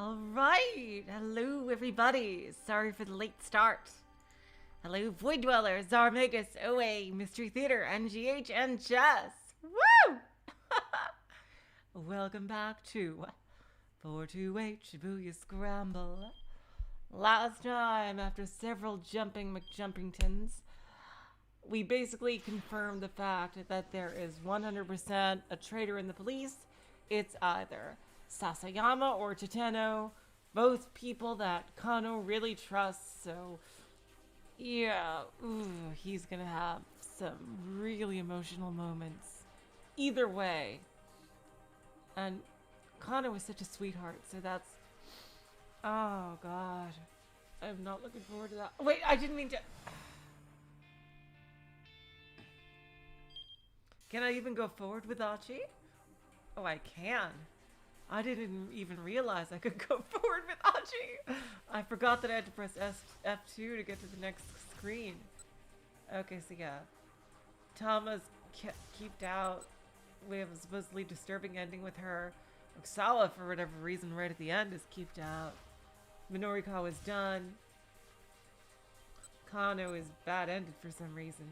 Alright, hello everybody. Sorry for the late start. Hello Void Dweller, Zarmagus, OA, Mystery Theater, NGH, and Jess. Woo! Welcome back to 428 Shibuya Scramble. Last time, after several jumping McJumpingtons, we basically confirmed the fact that there is 100% a traitor in the police. It's either Sasayama or Tateno, both people that Kano really trusts, so yeah, he's gonna have some really emotional moments. Either way. And Kano is such a sweetheart, so that's... Oh god. I'm not looking forward to that. Wait, I didn't mean to... Can I even go forward with Achi? Oh, I can. I didn't even realize I could go forward with Achi. I forgot that I had to press F2 to get to the next screen. Okay, so yeah. Tama's keeped out. We have a supposedly disturbing ending with her. Osawa, for whatever reason, right at the end is keeped out. Minorikawa is done. Kano is bad-ended for some reason.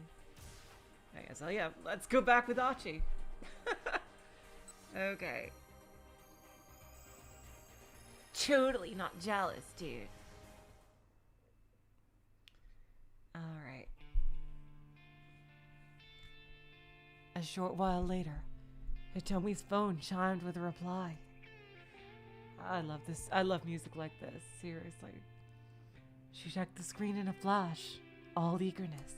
I guess, oh yeah, let's go back with Achi. Okay. Totally not jealous, dude. Alright. A short while later, Hitomi's phone chimed with a reply. I love this. I love music like this. Seriously. She checked the screen in a flash, all eagerness.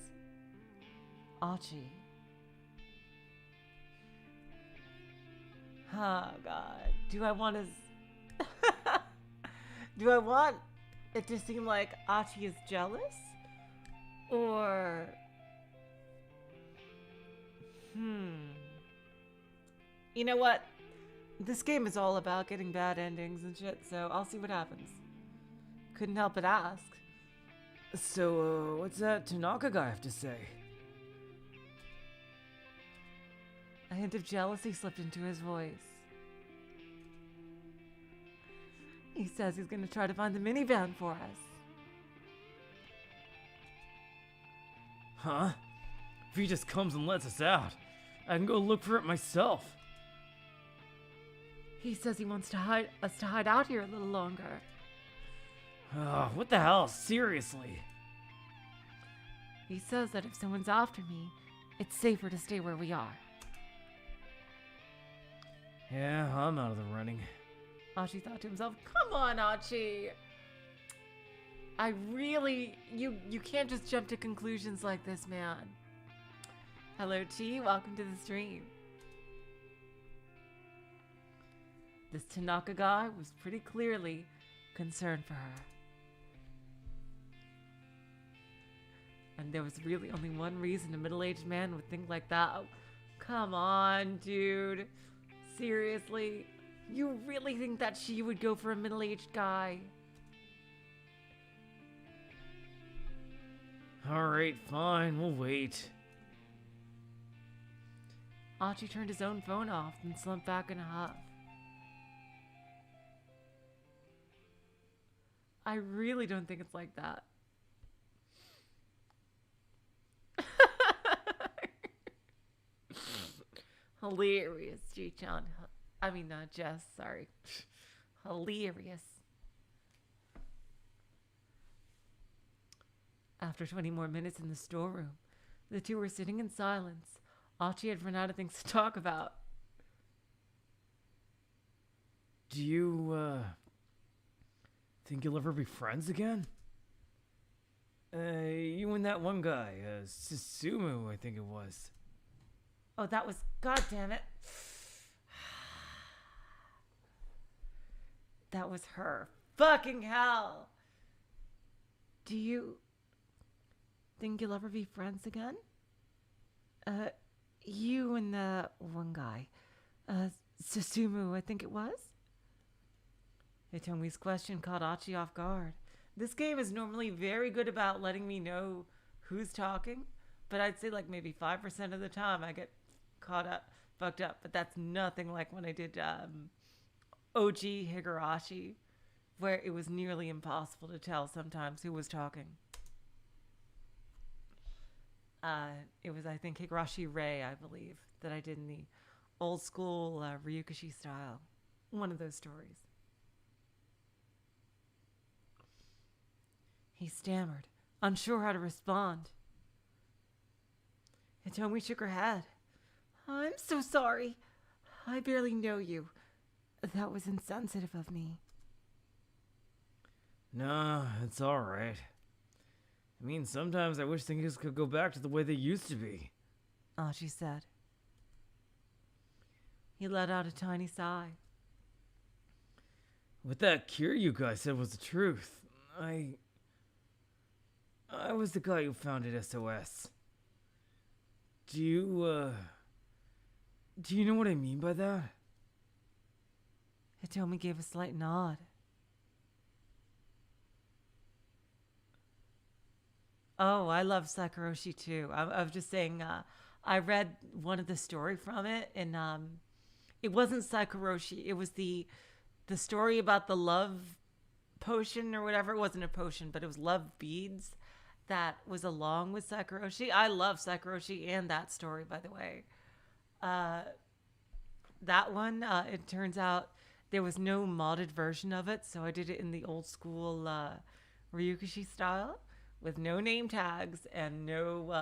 Achi. Oh, God. Do I want to... Do I want it to seem like Achi is jealous? Or... You know what? This game is all about getting bad endings and shit, so I'll see what happens. Couldn't help but ask. So, what's that Tanaka guy have to say? A hint of jealousy slipped into his voice. He says he's going to try to find the minivan for us. Huh? If he just comes and lets us out, I can go look for it myself. He says he wants us to hide out here a little longer. Oh, what the hell? Seriously? He says that if someone's after me, it's safer to stay where we are. Yeah, I'm out of the running. Achi thought to himself, come on, Achi! I really... You can't just jump to conclusions like this, man. Hello, Chi. Welcome to the stream. This Tanaka guy was pretty clearly concerned for her. And there was really only one reason a middle-aged man would think like that. Oh, come on, dude. Seriously? You really think that she would go for a middle-aged guy? Alright, fine, we'll wait. Achi turned his own phone off and slumped back in a huff. I really don't think it's like that. Hilarious, G-chan. I mean, Jess, sorry. Hilarious. After 20 more minutes in the storeroom, the two were sitting in silence. Achi had run out of things to talk about. Do you, think you'll ever be friends again? You and that one guy, Susumu, I think it was. Oh, that was... God damn it. That was her. Fucking hell. Do you think you'll ever be friends again? You and the one guy. Susumu, I think it was? Hitomi's question caught Achi off guard. This game is normally very good about letting me know who's talking, but I'd say like maybe 5% of the time I get fucked up, but that's nothing like when I did OG Higurashi where it was nearly impossible to tell sometimes who was talking. It was, I think, Higurashi Rei, I believe, that I did in the old school Ryukishi style. One of those stories. He stammered, unsure how to respond. Hitomi shook her head. I'm so sorry. I barely know you. That was insensitive of me. No, it's alright. I mean, sometimes I wish things could go back to the way they used to be. Achi said. He let out a tiny sigh. What that cure you guys said was the truth. I was the guy who founded SOS. Do you know what I mean by that? Hitomi gave a slight nod. Oh, I love Sakurashi too. I was just saying, I read one of the story from it, and it wasn't Sakurashi. It was the story about the love potion or whatever. It wasn't a potion, but it was love beads that was along with Sakurashi. I love Sakurashi and that story, by the way. That one, it turns out there was no modded version of it, so I did it in the old school Ryukishi style with no name tags and no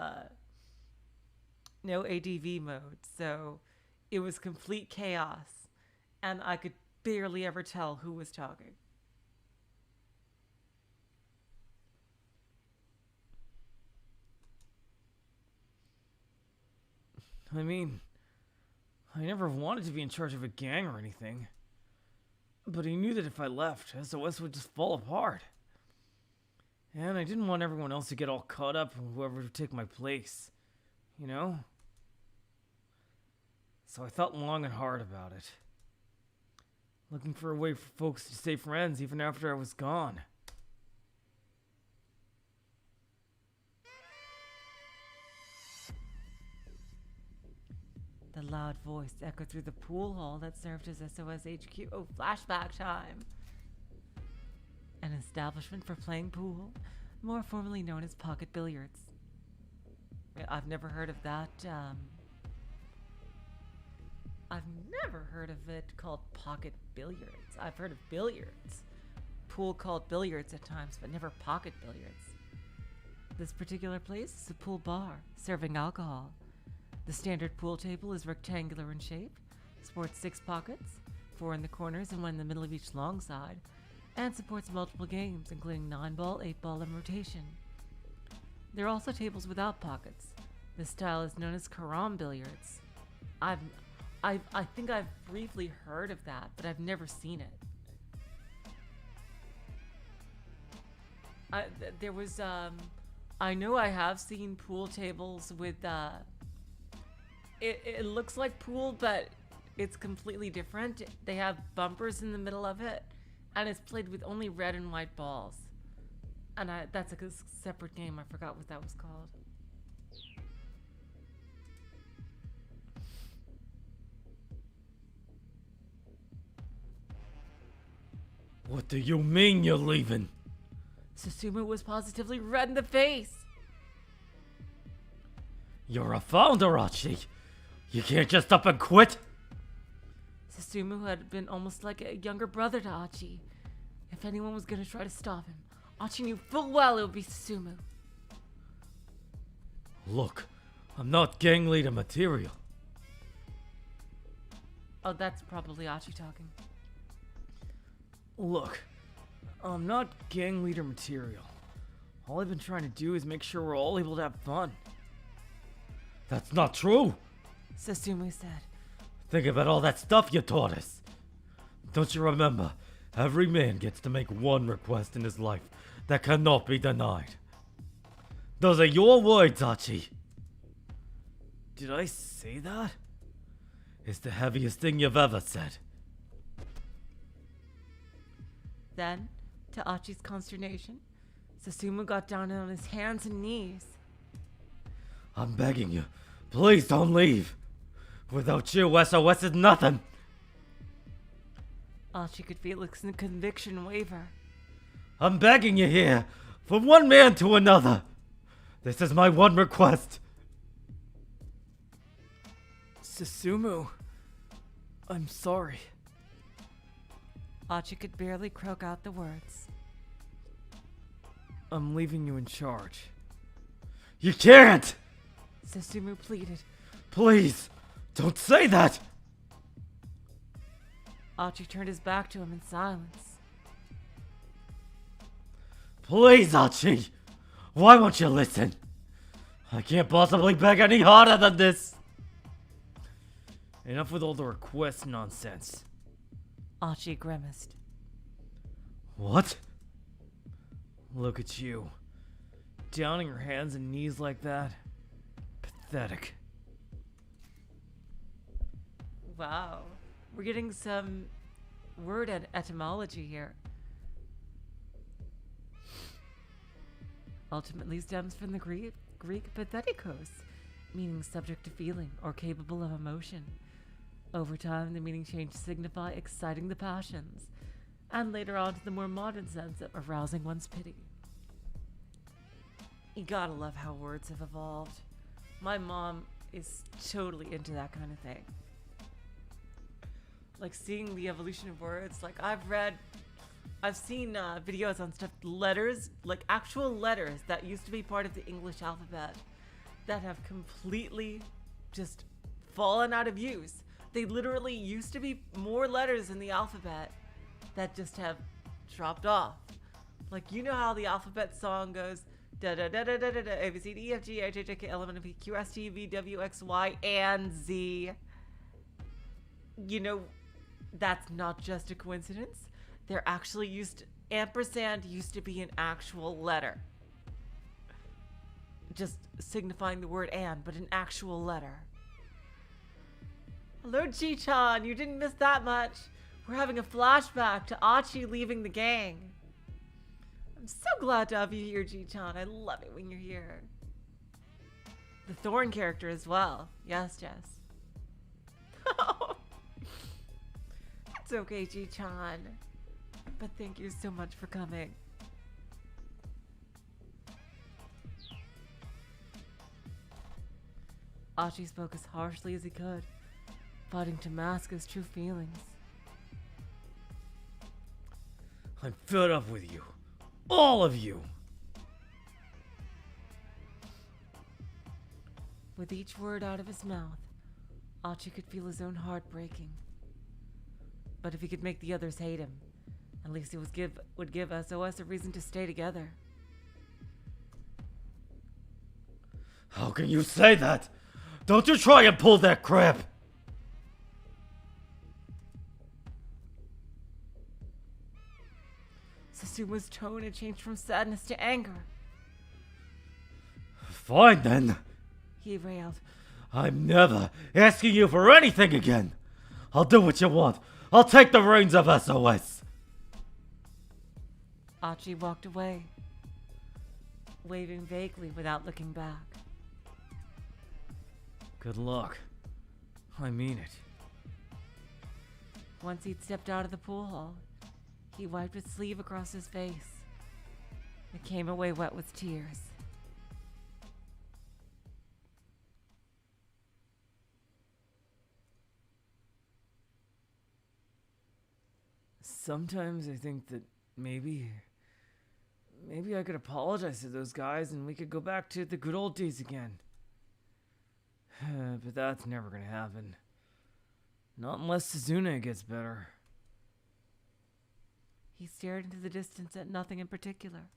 ADV mode. So it was complete chaos, and I could barely ever tell who was talking. I mean, I never wanted to be in charge of a gang or anything. But I knew that if I left, SOS would just fall apart. And I didn't want everyone else to get all caught up in whoever would take my place. You know? So I thought long and hard about it. Looking for a way for folks to stay friends even after I was gone. The loud voice echoed through the pool hall that served as SOS HQ. Oh, flashback time. An establishment for playing pool, more formally known as pocket billiards. I've never heard of that. I've never heard of it called pocket billiards. I've heard of billiards. Pool called billiards at times, but never pocket billiards. This particular place is a pool bar, serving alcohol. The standard pool table is rectangular in shape, sports 6 pockets, 4 in the corners and 1 in the middle of each long side, and supports multiple games, including 9-ball, 8-ball, and rotation. There are also tables without pockets. This style is known as carom billiards. I think I've briefly heard of that, but I've never seen it. There was, I know I have seen pool tables with, it looks like pool, but it's completely different. They have bumpers in the middle of it, and it's played with only red and white balls. And that's a separate game. I forgot what that was called. What do you mean you're leaving? Susumu was positively red in the face. You're a founder, Achi. You can't just up and quit. Susumu had been almost like a younger brother to Achi. If anyone was going to try to stop him, Achi knew full well it would be Susumu. Look, I'm not gang leader material. Oh, that's probably Achi talking. Look, I'm not gang leader material. All I've been trying to do is make sure we're all able to have fun. That's not true, Susumu said. Think about all that stuff you taught us. Don't you remember? Every man gets to make one request in his life that cannot be denied. Those are your words, Achi. Did I say that? It's the heaviest thing you've ever said. Then, to Achi's consternation, Susumu got down on his hands and knees. I'm begging you, please don't leave. Without you, SOS is nothing. Achi could feel his conviction waver. I'm begging you here, from one man to another. This is my one request. Susumu, I'm sorry. Achi could barely croak out the words. I'm leaving you in charge. You can't! Susumu pleaded. Please, don't say that! Achi turned his back to him in silence. Please, Achi! Why won't you listen? I can't possibly beg any harder than this! Enough with all the request nonsense. Achi grimaced. What? Look at you. Down on your hands and knees like that. Pathetic. Wow. We're getting some word etymology here. Ultimately stems from the Greek pathetikos, meaning subject to feeling or capable of emotion. Over time, the meaning changed to signify exciting the passions, and later on to the more modern sense of arousing one's pity. You gotta love how words have evolved. My mom is totally into that kind of thing. Like seeing the evolution of words. Like I've seen videos on stuff, letters, like actual letters that used to be part of the English alphabet that have completely just fallen out of use. They literally used to be more letters in the alphabet that just have dropped off. Like, you know how the alphabet song goes da da da da da da da A B C D E F G H I J K L M N O P Q R S T U V W X Y and Z. You know, that's not just a coincidence. They're actually ampersand used to be an actual letter. Just signifying the word and, but an actual letter. Hello, Chi-chan. You didn't miss that much. We're having a flashback to Achi leaving the gang. I'm so glad to have you here, Chi-chan. I love it when you're here. The Thorn character as well. Yes, Jess. It's okay, Chi-chan. But thank you so much for coming. Achi spoke as harshly as he could, fighting to mask his true feelings. I'm fed up with you. All of you. With each word out of his mouth, Achi could feel his own heart breaking. But if he could make the others hate him, at least he would give SOS a reason to stay together. How can you say that? Don't you try and pull that crap! Susumu's tone had changed from sadness to anger. Fine then. He railed. I'm never asking you for anything again. I'll do what you want. I'll take the reins of SOS. Achi walked away, waving vaguely without looking back. Good luck. I mean it. Once he'd stepped out of the pool hall, he wiped his sleeve across his face. It came away wet with tears. Sometimes I think that maybe I could apologize to those guys and we could go back to the good old days again. But that's never gonna happen. Not unless Suzune gets better. He stared into the distance at nothing in particular.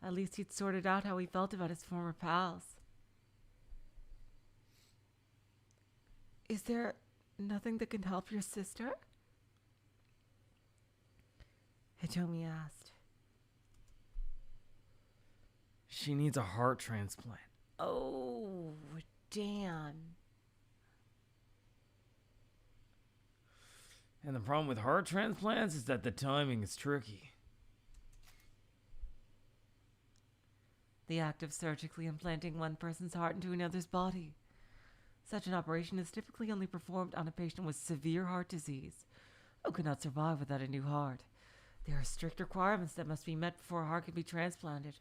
At least he'd sorted out how he felt about his former pals. Is there nothing that can help your sister? Hitomi asked. She needs a heart transplant. Oh, damn. And the problem with heart transplants is that the timing is tricky. The act of surgically implanting one person's heart into another's body. Such an operation is typically only performed on a patient with severe heart disease who cannot survive without a new heart. There are strict requirements that must be met before a heart can be transplanted.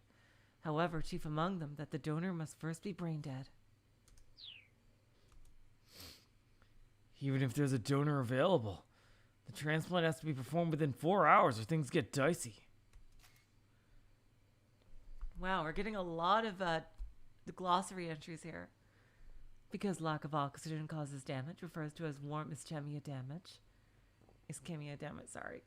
However, chief among them, that the donor must first be brain dead. Even if there's a donor available, the transplant has to be performed within 4 hours or things get dicey. Wow, we're getting a lot of the glossary entries here. Because lack of oxygen causes damage, refers to as warm ischemia damage. Ischemia damage, sorry.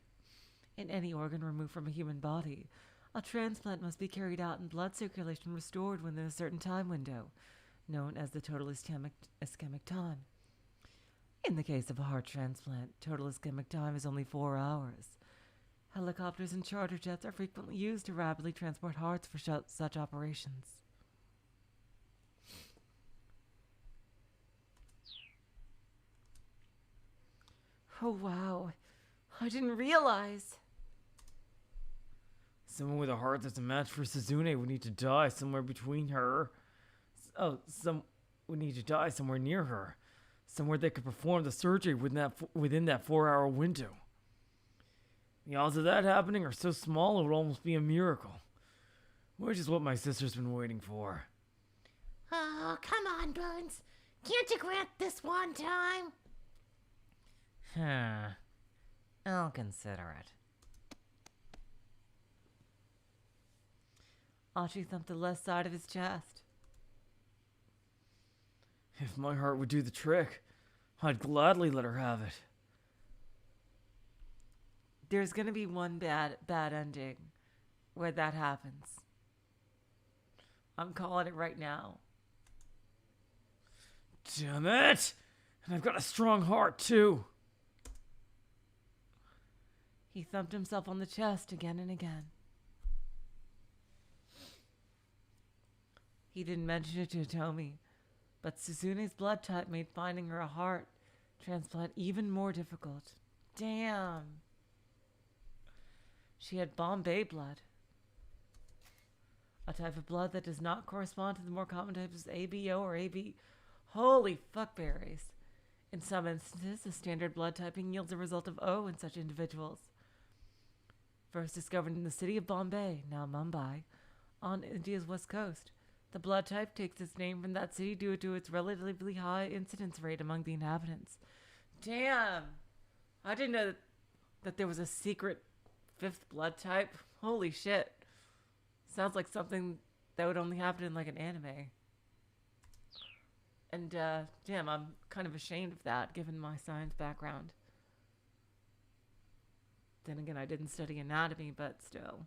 In any organ removed from a human body, a transplant must be carried out and blood circulation restored within a certain time window, known as the total ischemic time. In the case of a heart transplant, total ischemic time is only 4 hours. Helicopters and charter jets are frequently used to rapidly transport hearts for such operations. Oh, wow. I didn't realize. Someone with a heart that's a match for Suzune would need to die somewhere between her. Would need to die somewhere near her. Somewhere they could perform the surgery within that 4-hour window. The odds of that happening are so small it would almost be a miracle. Which is what my sister's been waiting for. Oh, come on, Bones. Can't you grant this one time? I'll consider it. Achi thumped the left side of his chest. If my heart would do the trick, I'd gladly let her have it. There's gonna be one bad ending where that happens. I'm calling it right now. Damn it! And I've got a strong heart, too. He thumped himself on the chest again and again. He didn't mention it to Hitomi, but Suzune's blood type made finding her a heart transplant even more difficult. Damn. She had Bombay blood. A type of blood that does not correspond to the more common types of ABO or AB. Holy fuckberries. In some instances, the standard blood typing yields a result of O in such individuals. First discovered in the city of Bombay, now Mumbai, on India's west coast. The blood type takes its name from that city due to its relatively high incidence rate among the inhabitants. Damn! I didn't know that there was a secret 5th blood type. Holy shit. Sounds like something that would only happen in like an anime. And damn, I'm kind of ashamed of that given my science background. Then again, I didn't study anatomy, but still.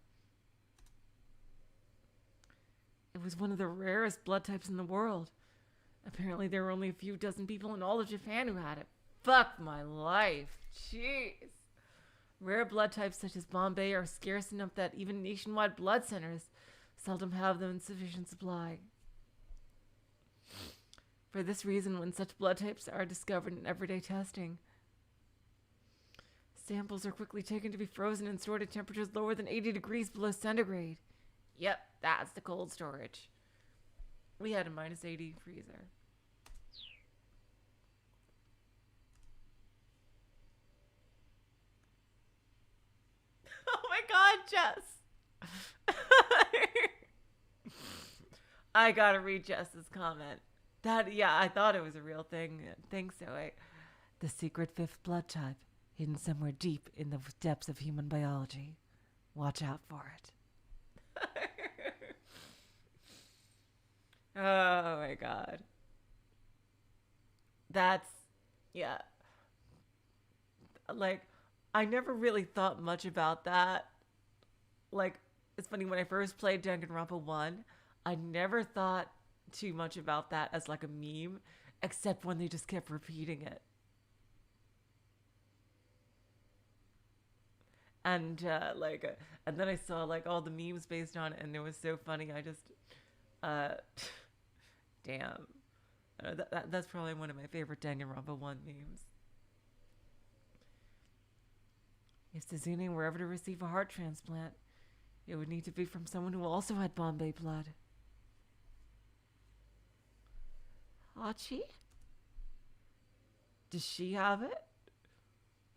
It was one of the rarest blood types in the world. Apparently there were only a few dozen people in all of Japan who had it. Fuck my life. Jeez. Rare blood types such as Bombay are scarce enough that even nationwide blood centers seldom have them in sufficient supply. For this reason, when such blood types are discovered in everyday testing, samples are quickly taken to be frozen and stored at temperatures lower than 80 degrees below centigrade. Yep, that's the cold storage. We had a -80 freezer. Oh my god, Jess! I gotta read Jess's comment. I thought it was a real thing. Thanks, Zoe. The secret 5th blood type, hidden somewhere deep in the depths of human biology. Watch out for it. Oh my god. That's, yeah. Like, I never really thought much about that. Like, it's funny, when I first played Danganronpa 1, I never thought too much about that as like a meme, except when they just kept repeating it. And and then I saw like all the memes based on it, and it was so funny. I just, damn, that's probably one of my favorite Danganronpa 1 memes. If Suzune were ever to receive a heart transplant, it would need to be from someone who also had Bombay blood. Achi? Does she have it?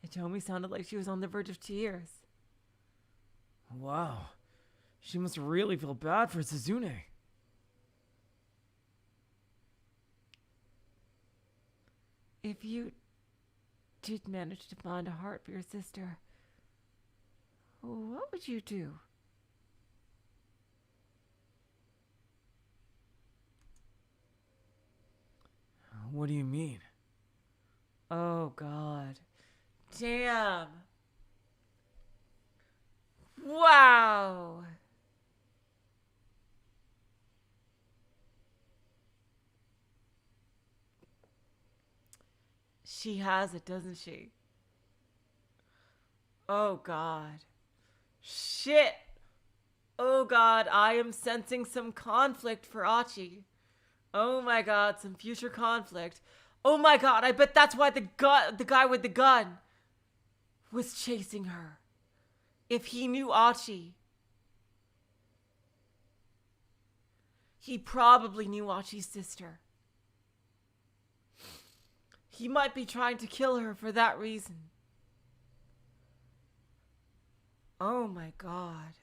Hitomi sounded like she was on the verge of tears. Wow. She must really feel bad for Suzune. If you did manage to find a heart for your sister, what would you do? What do you mean? Oh, God. Damn. Wow. She has it, doesn't she? Oh, God. Shit. Oh, God. I am sensing some conflict for Achi. Oh, my God. Some future conflict. Oh, my God. I bet that's why the guy with the gun was chasing her. If he knew Achi, he probably knew Achi's sister. He might be trying to kill her for that reason. Oh my God.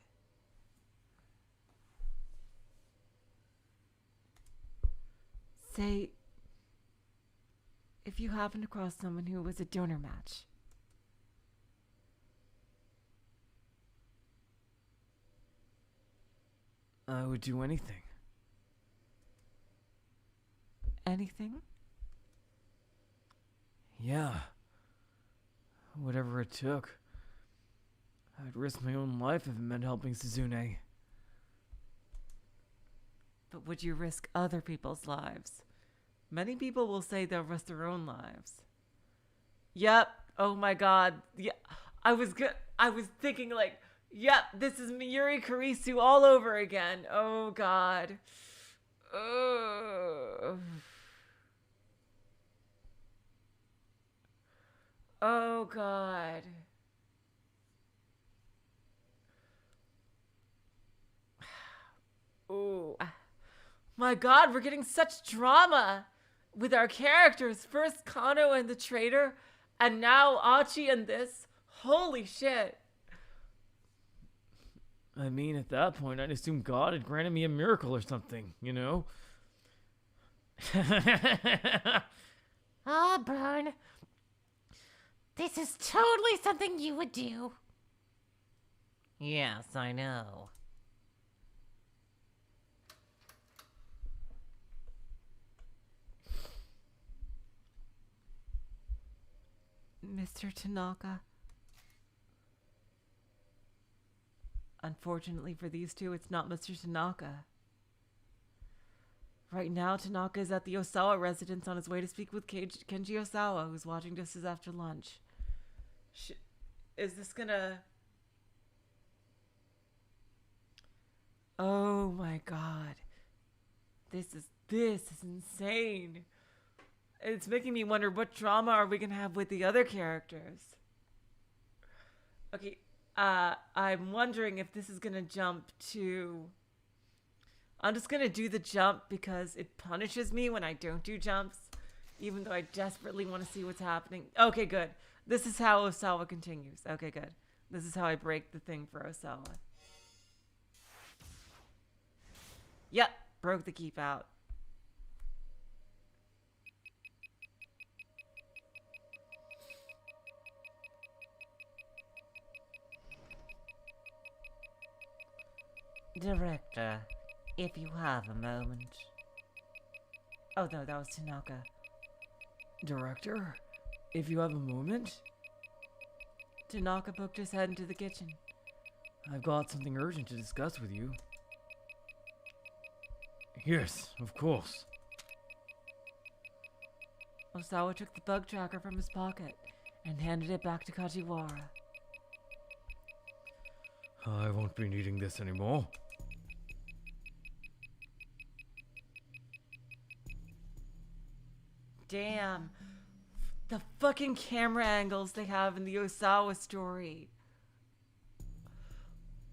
Say, if you happen across someone who was a donor match. I would do anything. Anything? Yeah. Whatever it took. I'd risk my own life if it meant helping Suzune. But would you risk other people's lives? Many people will say they'll risk their own lives. Yep. Oh my God. Yeah. I was thinking like, yep, this is Miyuri Kurisu all over again. Oh God. Ugh. Oh God. Oh. My God, we're getting such drama with our characters. First Kano and the traitor, and now Achi and this. Holy shit. I mean, at that point, I'd assume God had granted me a miracle or something, you know? Oh, Burn. This is totally something you would do. Yes, I know. Mr. Tanaka. Unfortunately for these two, it's not Mr. Tanaka. Right now, Tanaka is at the Osawa residence on his way to speak with Kenji Osawa, who's watching just as after lunch. Is this gonna... Oh my God. This is insane. It's making me wonder, what drama are we gonna have with the other characters? Okay, I'm wondering if this is gonna jump to... I'm just gonna do the jump because it punishes me when I don't do jumps, even though I desperately want to see what's happening. Okay, good. This is how Osawa continues. Okay, good. This is how I break the thing for Osawa. Yep, broke the keep out. Director, if you have a moment. Oh no, that was Tanaka. Director, if you have a moment, Tanaka poked his head into the kitchen. I've got something urgent to discuss with you. Yes, of course. Osawa took the bug tracker from his pocket and handed it back to Kajiwara. I won't be needing this anymore. Damn. The fucking camera angles they have in the Osawa story.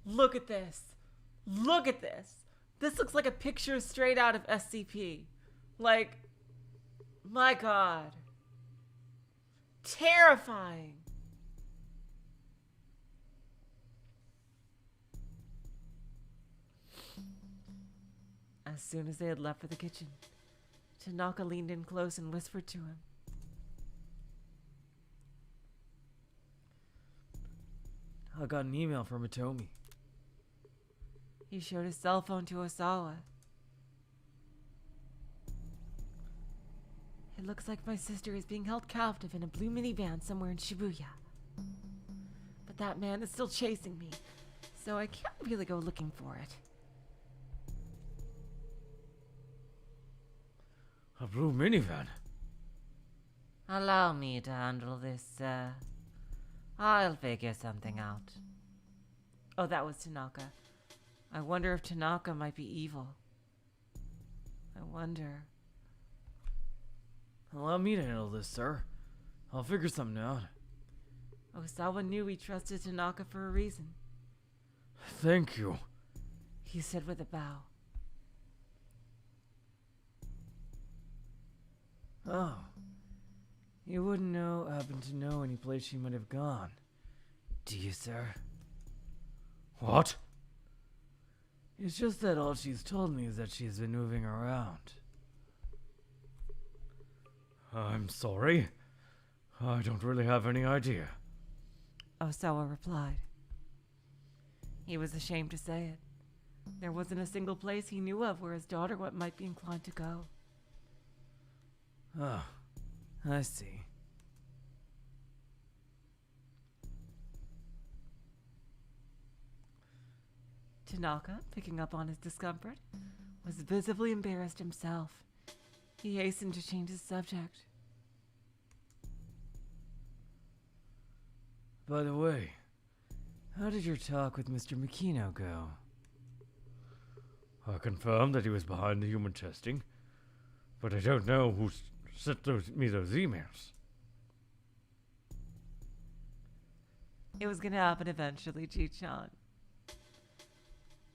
Look at this. Look at this. This looks like a picture straight out of SCP. Like, my God. terrifying. As soon as they had left for the kitchen, Tanaka leaned in close and whispered to him. I got an email from Hitomi. He showed his cell phone to Osawa. It looks like my sister is being held captive in a blue minivan somewhere in Shibuya. But that man is still chasing me, so I can't really go looking for it. A blue minivan? Allow me to handle this, sir. I'll figure something out. Oh, that was Tanaka. I wonder if Tanaka might be evil. I wonder. Allow me to handle this, sir. I'll figure something out. Osawa knew he trusted Tanaka for a reason. Thank you. He said with a bow. Oh. You wouldn't happen to know any place she might have gone, do you, sir? What? It's just that all she's told me is that she's been moving around. I'm sorry. I don't really have any idea. Osawa replied. He was ashamed to say it. There wasn't a single place he knew of where his daughter might be inclined to go. Oh, I see. Tanaka, picking up on his discomfort, was visibly embarrassed himself. He hastened to change his subject. By the way, how did your talk with Mr. Makino go? I confirmed that he was behind the human testing, but I don't know who sent me those emails. It was going to happen eventually, Ji-chan.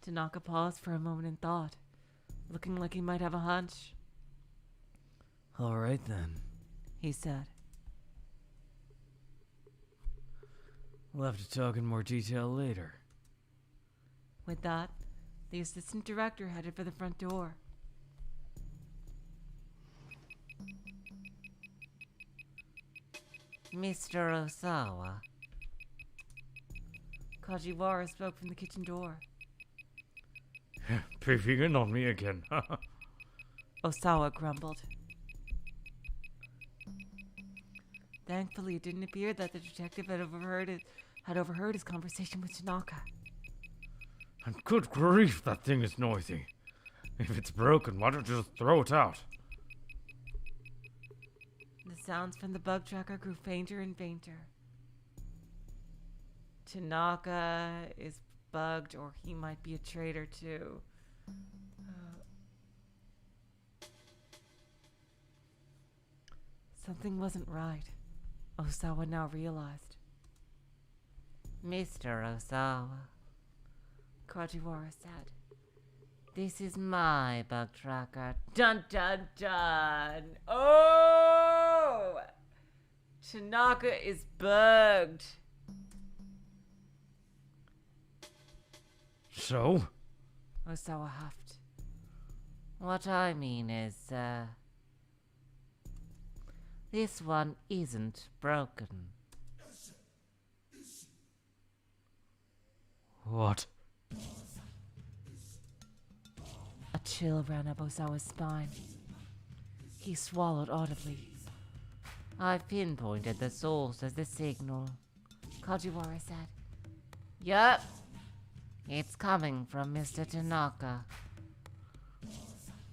Tanaka paused for a moment in thought, looking like he might have a hunch. All right then, He said. we'll have to talk in more detail later. With that, the assistant director headed for the front door. Mr. Osawa. Kajiwara spoke from the kitchen door. Peeping in on me again. Osawa grumbled. Thankfully, it didn't appear that the detective had overheard his conversation with Tanaka. And good grief, that thing is noisy. If it's broken, why don't you just throw it out? The sounds from the bug tracker grew fainter and fainter. Tanaka is bugged, or he might be a traitor too. Something wasn't right. Osawa now realized. Mr. Osawa, Kajiwara said. this is my bug tracker. Dun dun dun! Oh! Tanaka is bugged. So? Osawa huffed. What I mean is, this one isn't broken. What? A chill ran up Osawa's spine. He swallowed audibly. I've pinpointed the source of the signal. Kajiwara said. Yup. It's coming from Mr. Tanaka.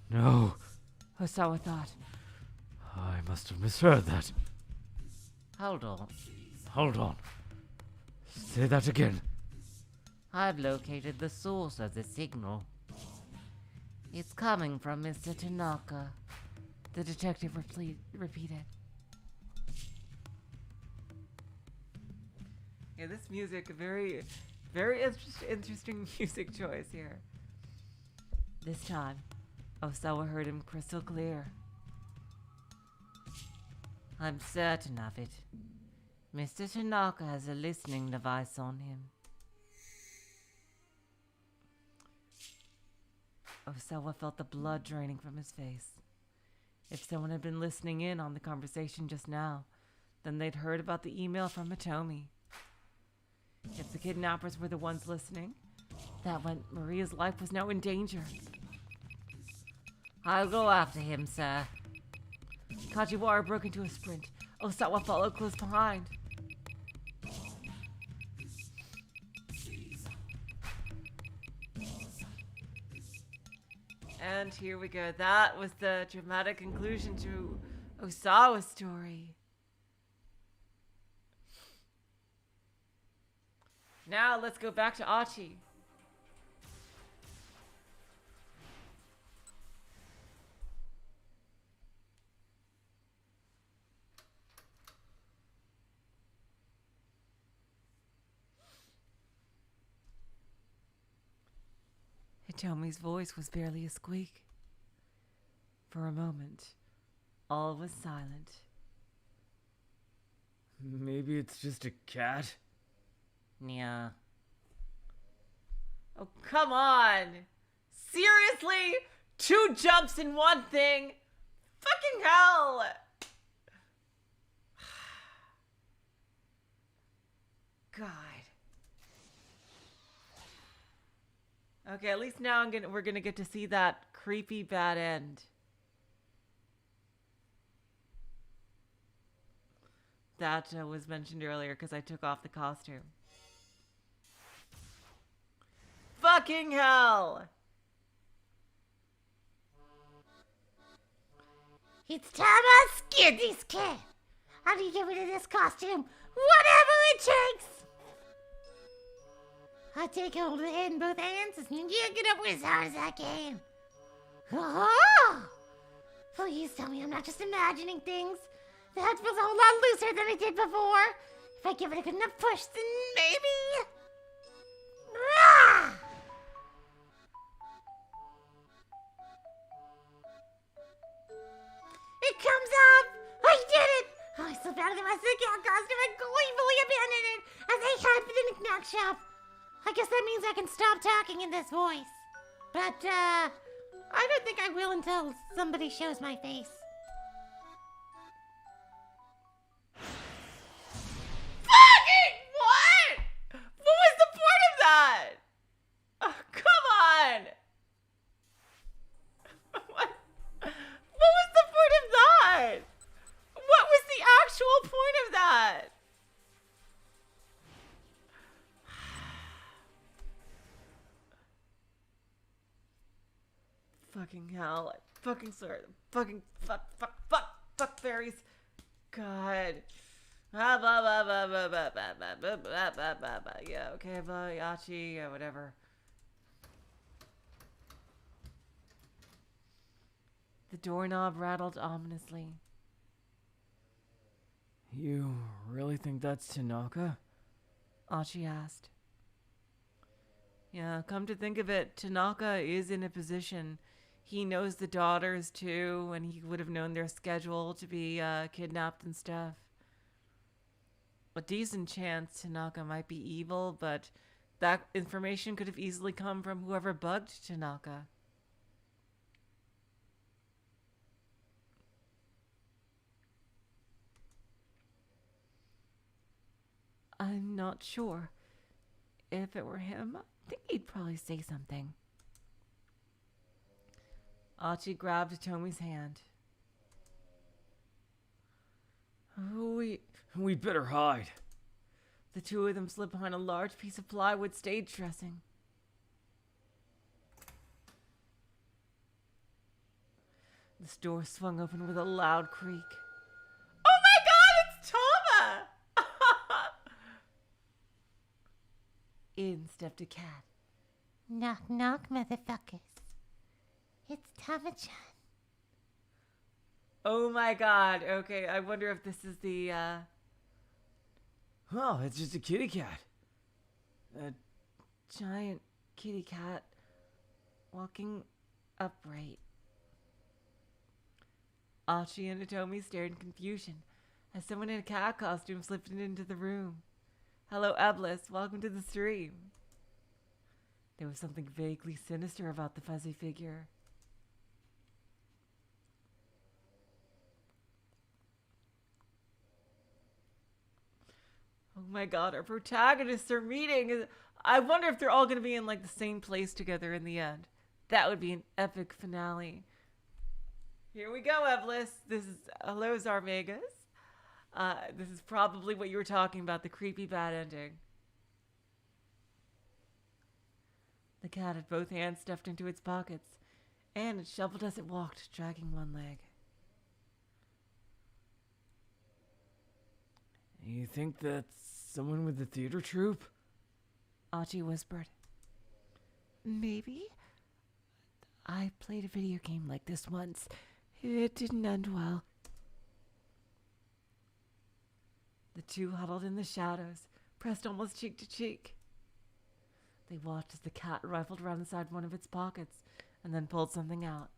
No. Osawa thought. I must have misheard that. Hold on. Hold on. Say that again. I've located the source of the signal. It's coming from Mr. Tanaka. The detective repeated. Yeah, this music, very interesting music choice here. This time, Osawa heard him crystal clear. I'm certain of it. Mr. Tanaka has a listening device on him. Osawa felt the blood draining from his face. If someone had been listening in on the conversation just now, then they'd heard about the email from Hitomi. If the kidnappers were the ones listening, that meant Maria's life was now in danger. I'll go after him, sir. Kajiwara broke into a sprint. Osawa followed close behind. And here we go. That was the dramatic conclusion to Osawa's story. Now let's go back to Achi. Hitomi's voice was barely a squeak. For a moment, all was silent. Maybe it's just a cat? Yeah. Oh, come on! Seriously? 2 jumps in one thing? Fucking hell! God. Okay, at least now we're gonna get to see that creepy bad end. That was mentioned earlier because I took off the costume. Fucking hell! It's time I scared this cat. I need to get rid of this costume, whatever it takes. I take hold of the head in both hands and yank it up as hard as I can. Oh! Please tell me I'm not just imagining things. The head feels a whole lot looser than it did before. If I give it a good enough push, then maybe... Ah! It comes up! I did it! Oh, I slipped out of my sick cat costume and gleefully abandoned it as I head for the knick-knack shop. I guess that means I can stop talking in this voice. But, I don't think I will until somebody shows my face. Fucking what? What was the point of that? Oh, come on! What? What was the point of that? What was the actual point of that? Fucking hell. Fucking sorry. Fucking fuck fairies. God. Yeah, okay, Achi, yeah, whatever. The doorknob rattled ominously. You really think that's Tanaka? Achi asked. Yeah, come to think of it, Tanaka is in a position. He knows the daughters too, and he would have known their schedule to be kidnapped and stuff. A decent chance Tanaka might be evil, but that information could have easily come from whoever bugged Tanaka. I'm not sure. If it were him, I think he'd probably say something. Achi grabbed Tomi's hand. We'd better hide. The two of them slid behind a large piece of plywood stage dressing. The door swung open with a loud creak. Oh my god, it's Toma! In stepped a cat. Knock, knock, motherfuckers. It's Tama-chan. Oh my god, okay, I wonder if this is the, Oh, it's just a kitty cat. a giant kitty cat walking upright. Achi and Hitomi stared in confusion. as someone in a cat costume slipped into the room. Hello, Eblis. Welcome to the stream. There was something vaguely sinister about the fuzzy figure. Oh my god, our protagonists are meeting. I wonder if they're all going to be in like the same place together in the end. That would be an epic finale. Here we go, Eblis. This is hello, Zarmegas. This is probably what you were talking about, the creepy bad ending. The cat had both hands stuffed into its pockets, and it shuffled as it walked, dragging one leg. You think that's someone with the theater troupe? Achi whispered. Maybe. I played a video game like this once. It didn't end well. The two huddled in the shadows, pressed almost cheek to cheek. They watched as the cat rifled around inside one of its pockets and then pulled something out.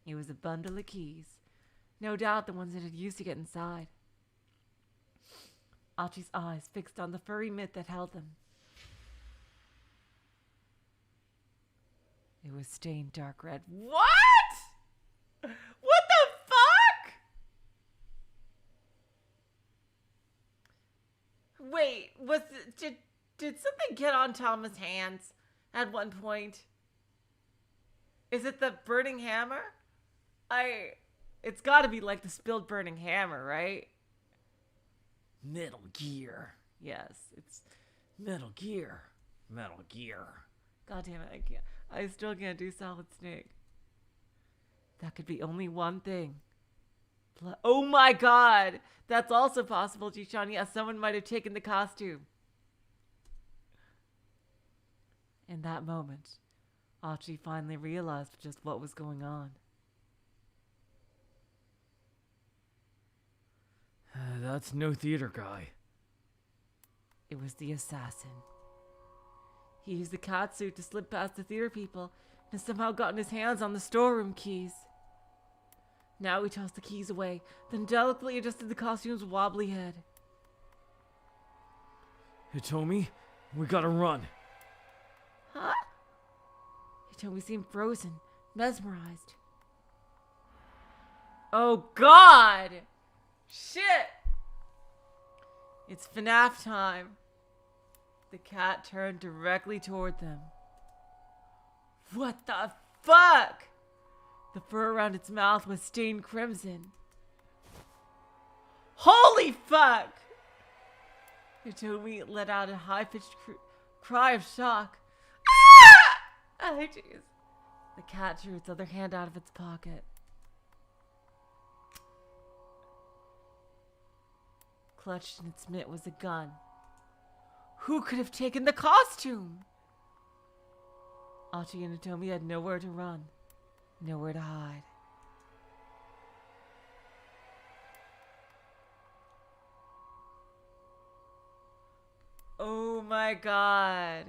It was a bundle of keys. No doubt the ones it had used to get inside. Achi's eyes fixed on the furry mitt that held them. It was stained dark red. What? What the fuck? Wait, did something get on Thomas' hands at one point? Is it the burning hammer? It's got to be like the spilled burning hammer, right? Metal Gear. Yes, it's Metal Gear. Metal Gear. God damn it, I still can't do Solid Snake. That could be only one thing. Oh my god! That's also possible, Jishan. Yes, someone might have taken the costume. In that moment, Achi finally realized just what was going on. That's no theater guy. It was the assassin. He used the cat suit to slip past the theater people and somehow gotten his hands on the storeroom keys. Now he tossed the keys away, then delicately adjusted the costume's wobbly head. Hitomi, we gotta run. Huh? Hitomi seemed frozen, mesmerized. Oh god! Shit! It's FNAF time. The cat turned directly toward them. What the fuck? The fur around its mouth was stained crimson. Holy fuck! Hitomi let out a high-pitched cry of shock. Ah! Oh, jeez. The cat drew its other hand out of its pocket. Clutched in its mitt was a gun. Who could have taken the costume? Achi and Hitomi had nowhere to run, nowhere to hide. Oh my god.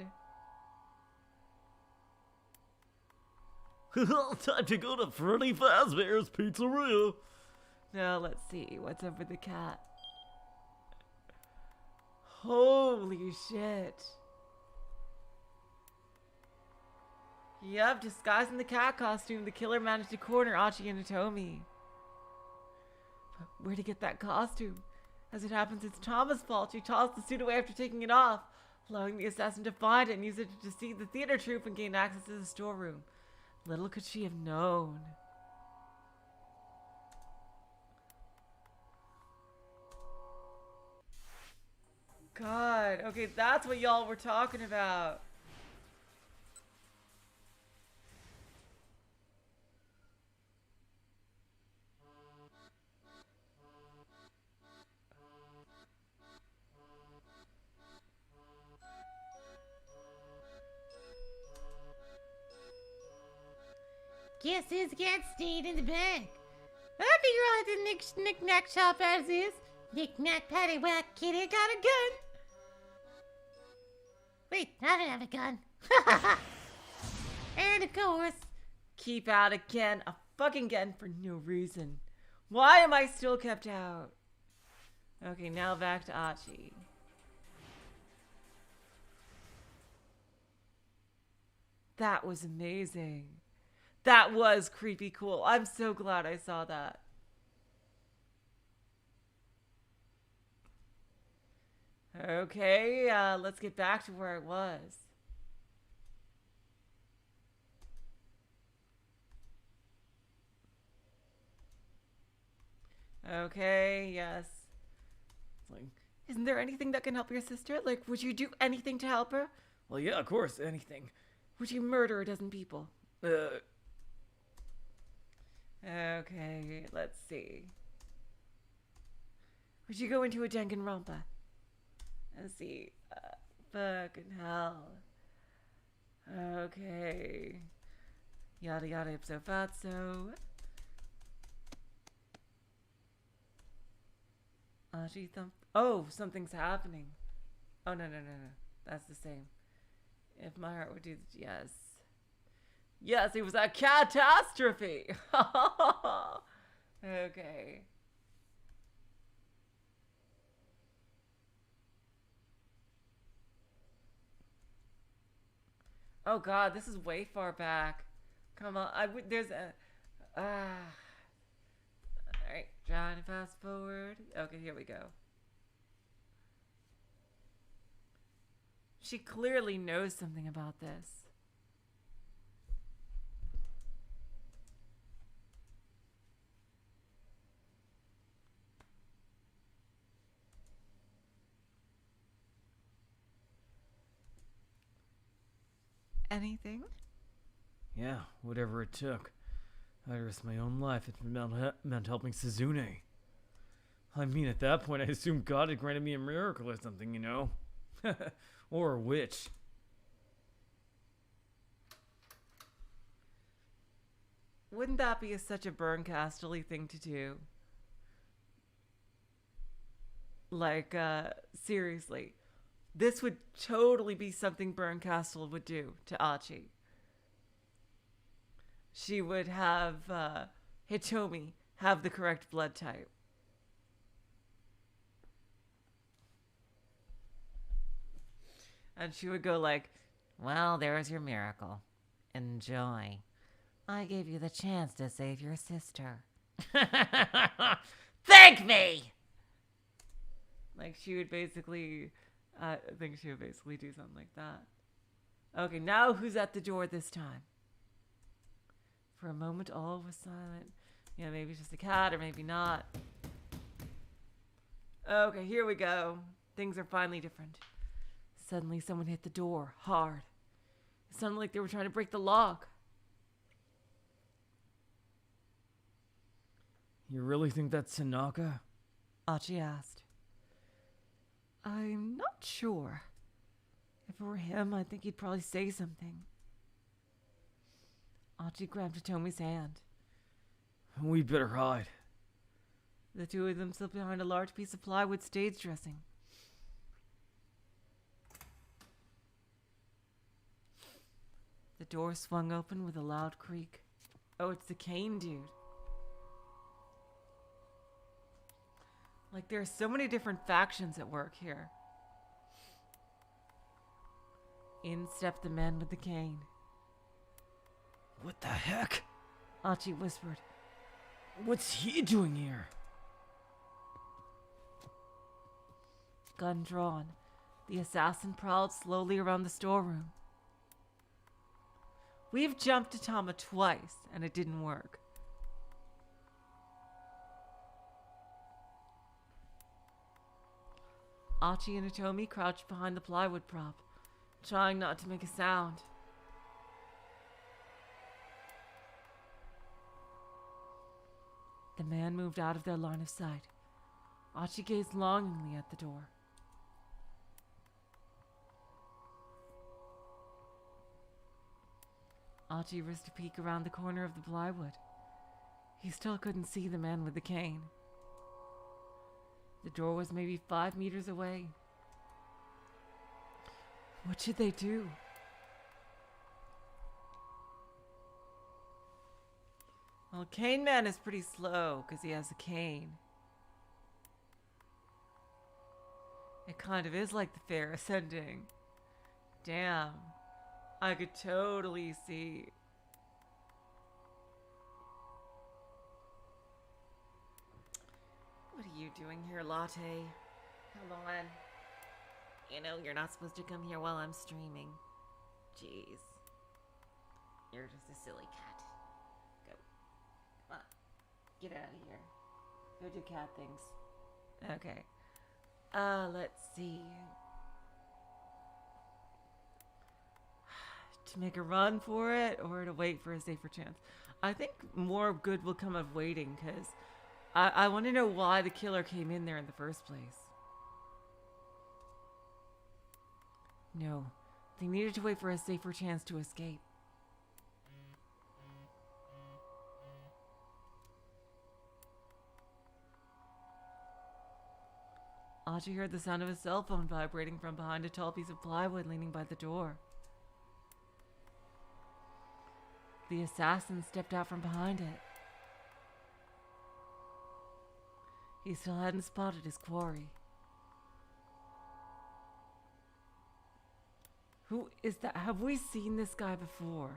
Time to go to Freddy Fazbear's Pizzeria. Now let's see what's up with the cat. Holy shit. Yep, disguised in the cat costume, the killer managed to corner Achi and Hitomi. But where to get that costume? As it happens, it's Tama's fault. She tossed the suit away after taking it off, allowing the assassin to find it and use it to deceive the theater troupe and gain access to the storeroom. Little could she have known. God, okay, that's what y'all were talking about. Guess his cat stayed in the back. I figure I'll hit the knick-knack shop as is. Knick-knack, paddywhack, kitty got a gun. Wait, I don't have a gun. And of course, Keep out again, a fucking again for no reason. Why am I still kept out? Okay, now back to Achi. That was amazing. That was creepy cool. I'm so glad I saw that. Okay, let's get back to where it was. Okay, yes. Like, Isn't there anything that can help your sister? Like, would you do anything to help her? well, yeah, of course, anything. Would you murder a dozen people? Uh, Okay, let's see. Would you go into a Danganronpa? Let's see. Fucking hell. Okay. Yada yada ipso fatso. Achi thump. Oh, something's happening. Oh, no. That's the same. If my heart would do. Yes. Yes, it was a catastrophe. Okay. Oh God, this is way far back. Come on, there's a. All right, trying to fast forward. Okay, here we go. She clearly knows something about this. Anything? yeah, whatever it took. I'd risk my own life if it meant helping Suzune. I mean, at that point, I assumed God had granted me a miracle or something, you know? Or a witch. Wouldn't that be such a Burncastle-y thing to do? Like, seriously. This would totally be something Burncastle would do to Achi. She would have Hitomi have the correct blood type. And she would go like, Well, there's your miracle. Enjoy. I gave you the chance to save your sister. Thank me! like she would basically, I think she would basically do something like that. Okay, now who's at the door this time? For a moment, all was silent. Yeah, maybe it's just a cat, or maybe not. Okay, here we go. Things are finally different. Suddenly, someone hit the door hard. It sounded like they were trying to break the lock. You really think that's Tanaka? Achi asked. I'm not sure. If it were him, I think he'd probably say something. Achi grabbed Hitomi's hand. We better hide. The two of them slipped behind a large piece of plywood stage dressing. The door swung open with a loud creak. Oh, it's the cane dude. Like, there are so many different factions at work here. In stepped the man with the cane. What the heck? Achi whispered. What's he doing here? Gun drawn, the assassin prowled slowly around the storeroom. We've jumped to Tama twice, and it didn't work. Achi and Hitomi crouched behind the plywood prop, trying not to make a sound. The man moved out of their line of sight. Achi gazed longingly at the door. Achi risked a peek around the corner of the plywood. He still couldn't see the man with the cane. The door was maybe 5 meters away. What should they do? Well, Cane Man is pretty slow because he has a cane. It kind of is like the fair ascending. Damn. I could totally see. What are you doing here, Latte? Come on. You know you're not supposed to come here while I'm streaming. Jeez. You're just a silly cat. Go. Come on. Get out of here. Go do cat things. Okay. Let's see. To make a run for it or to wait for a safer chance? I think more good will come of waiting, because I want to know why the killer came in there in the first place. No, they needed to wait for a safer chance to escape. Achi heard the sound of a cell phone vibrating from behind a tall piece of plywood leaning by the door. The assassin stepped out from behind it. He still hadn't spotted his quarry. Who is that? Have we seen this guy before?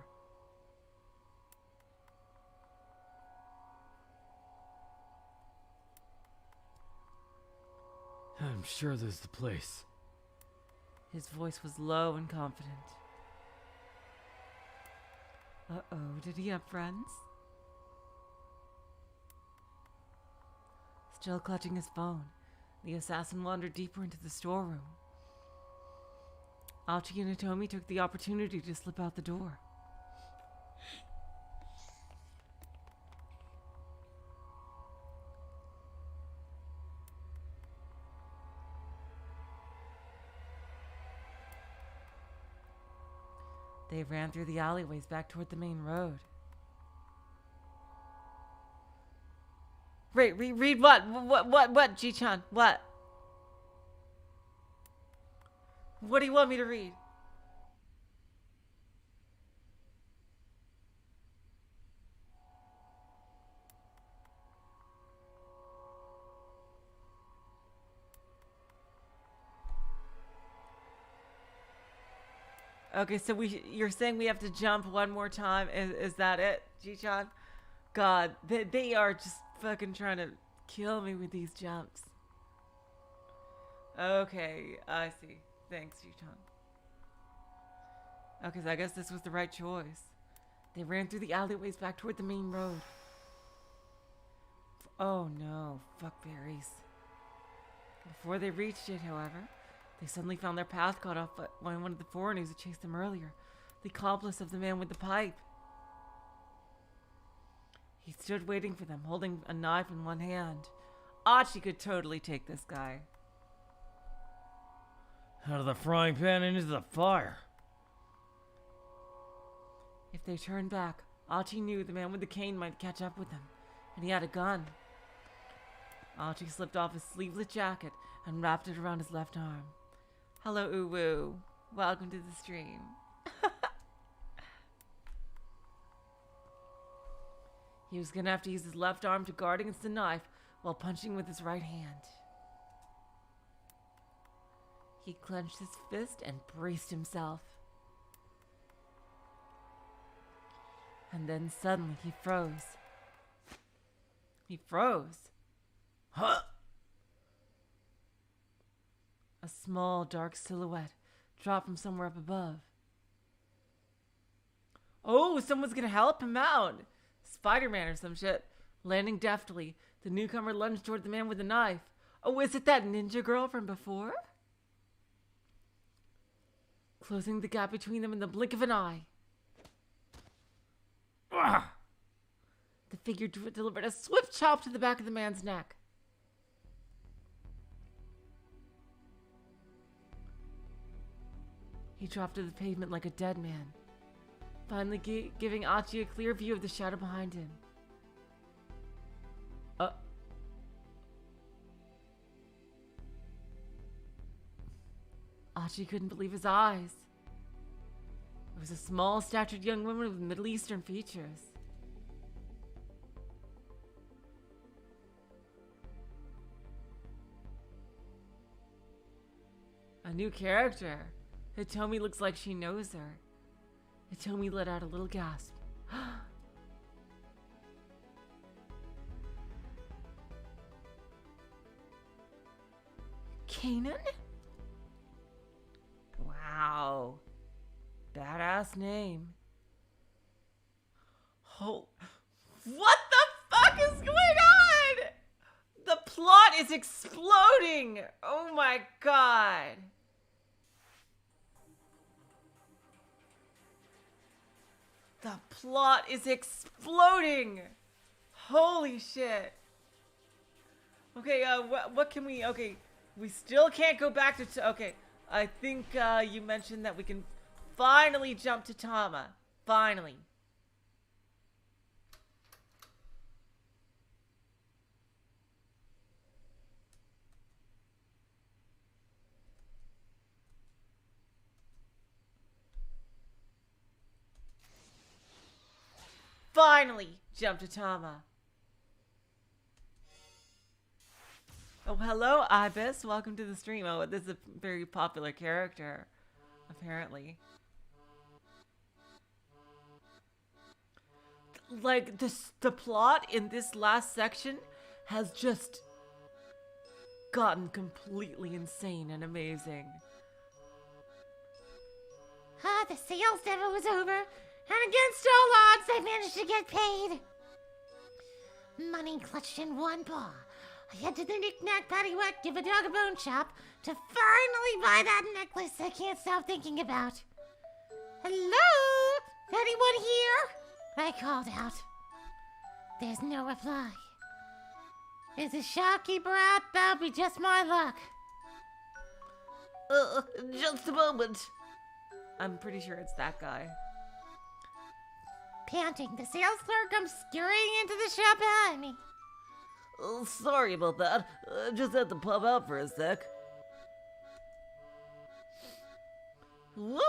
I'm sure this is the place. His voice was low and confident. Uh-oh, did he have friends? Still clutching his phone, the assassin wandered deeper into the storeroom. Achi and Hitomi took the opportunity to slip out the door. They ran through the alleyways back toward the main road. Read what? What, Ji-chan? What? What do you want me to read? Okay, so you're saying we have to jump one more time? Is that it, Ji-chan? God, they are just fucking trying to kill me with these jumps. Okay, I see. Thanks, Ji-chan. Okay, so I guess this was the right choice. They ran through the alleyways back toward the main road. Oh no, fuckberries. Before they reached it, however, they suddenly found their path cut off by one of the foreigners who chased them earlier, the accomplice of the man with the pipe. He stood waiting for them, holding a knife in one hand. Achi could totally take this guy. Out of the frying pan and into the fire. If they turned back, Achi knew the man with the cane might catch up with them, and he had a gun. Achi slipped off his sleeveless jacket and wrapped it around his left arm. Hello, Uwu. Welcome to the stream. He was gonna have to use his left arm to guard against the knife while punching with his right hand. He clenched his fist and braced himself. And then suddenly he froze. He froze. Huh? A small, dark silhouette dropped from somewhere up above. Oh, someone's gonna help him out! Spider-Man or some shit. Landing deftly, the newcomer lunged toward the man with the knife. Oh, is it that ninja girl from before? Closing the gap between them in the blink of an eye. Ugh. The figure delivered a swift chop to the back of the man's neck. He dropped to the pavement like a dead man, finally giving Achi a clear view of the shadow behind him. Achi couldn't believe his eyes. It was a small-statured young woman with Middle Eastern features. A new character. Hitomi looks like she knows her. Hitomi let out a little gasp. Canaan? Wow. Badass name. Oh, what the fuck is going on? The plot is exploding. Oh my god. The plot is exploding. Holy shit. Okay, what can we, okay, we still can't go back to, okay, I think, you mentioned that we can finally jump to Tama. Finally. Finally jump to Tama. Oh, hello, Ibis. Welcome to the stream. Oh, this is a very popular character, apparently. Like, the plot in this last section has just gotten completely insane and amazing. The sales demo was over, and against all odds, I managed to get paid. Money clutched in one paw. I head to the knick-knack paddywhack give a dog a bone shop to finally buy that necklace I can't stop thinking about. Hello? Anyone here? I called out. There's no reply. Is the shopkeeper out? That'll be just my luck. Just a moment. I'm pretty sure it's that guy. Panting, the sales clerk comes scurrying into the shop behind me. Sorry about that. Just had to pop out for a sec. Woo!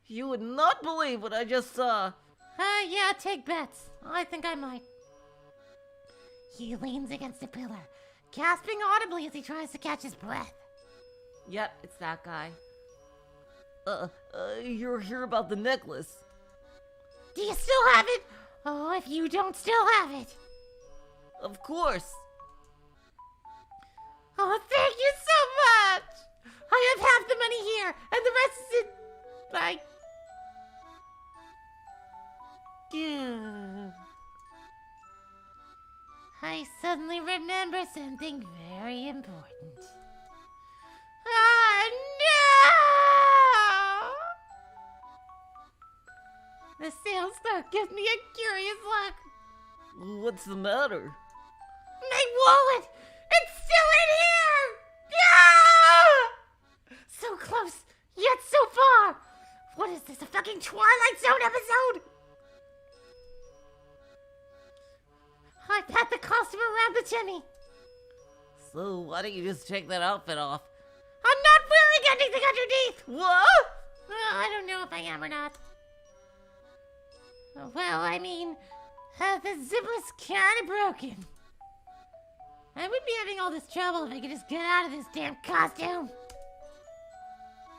You would not believe what I just saw. Yeah, take bets. I think I might. He leans against a pillar, gasping audibly as he tries to catch his breath. Yep, it's that guy. You're here about the necklace. Do you still have it? Oh, if you don't still have it. Of course. Oh, thank you so much. I have half the money here, and the rest is in my... I suddenly remember something very important. Oh, no! The sales clerk gives me a curious look. What's the matter? My wallet! It's still in here! Ah! So close, yet so far! What is this, a fucking Twilight Zone episode? I pat the costume around the chimney. So why don't you just take that outfit off? I'm not wearing anything underneath! What? I don't know if I am or not. Well, I mean, the zipper's kinda broken. I wouldn't be having all this trouble if I could just get out of this damn costume.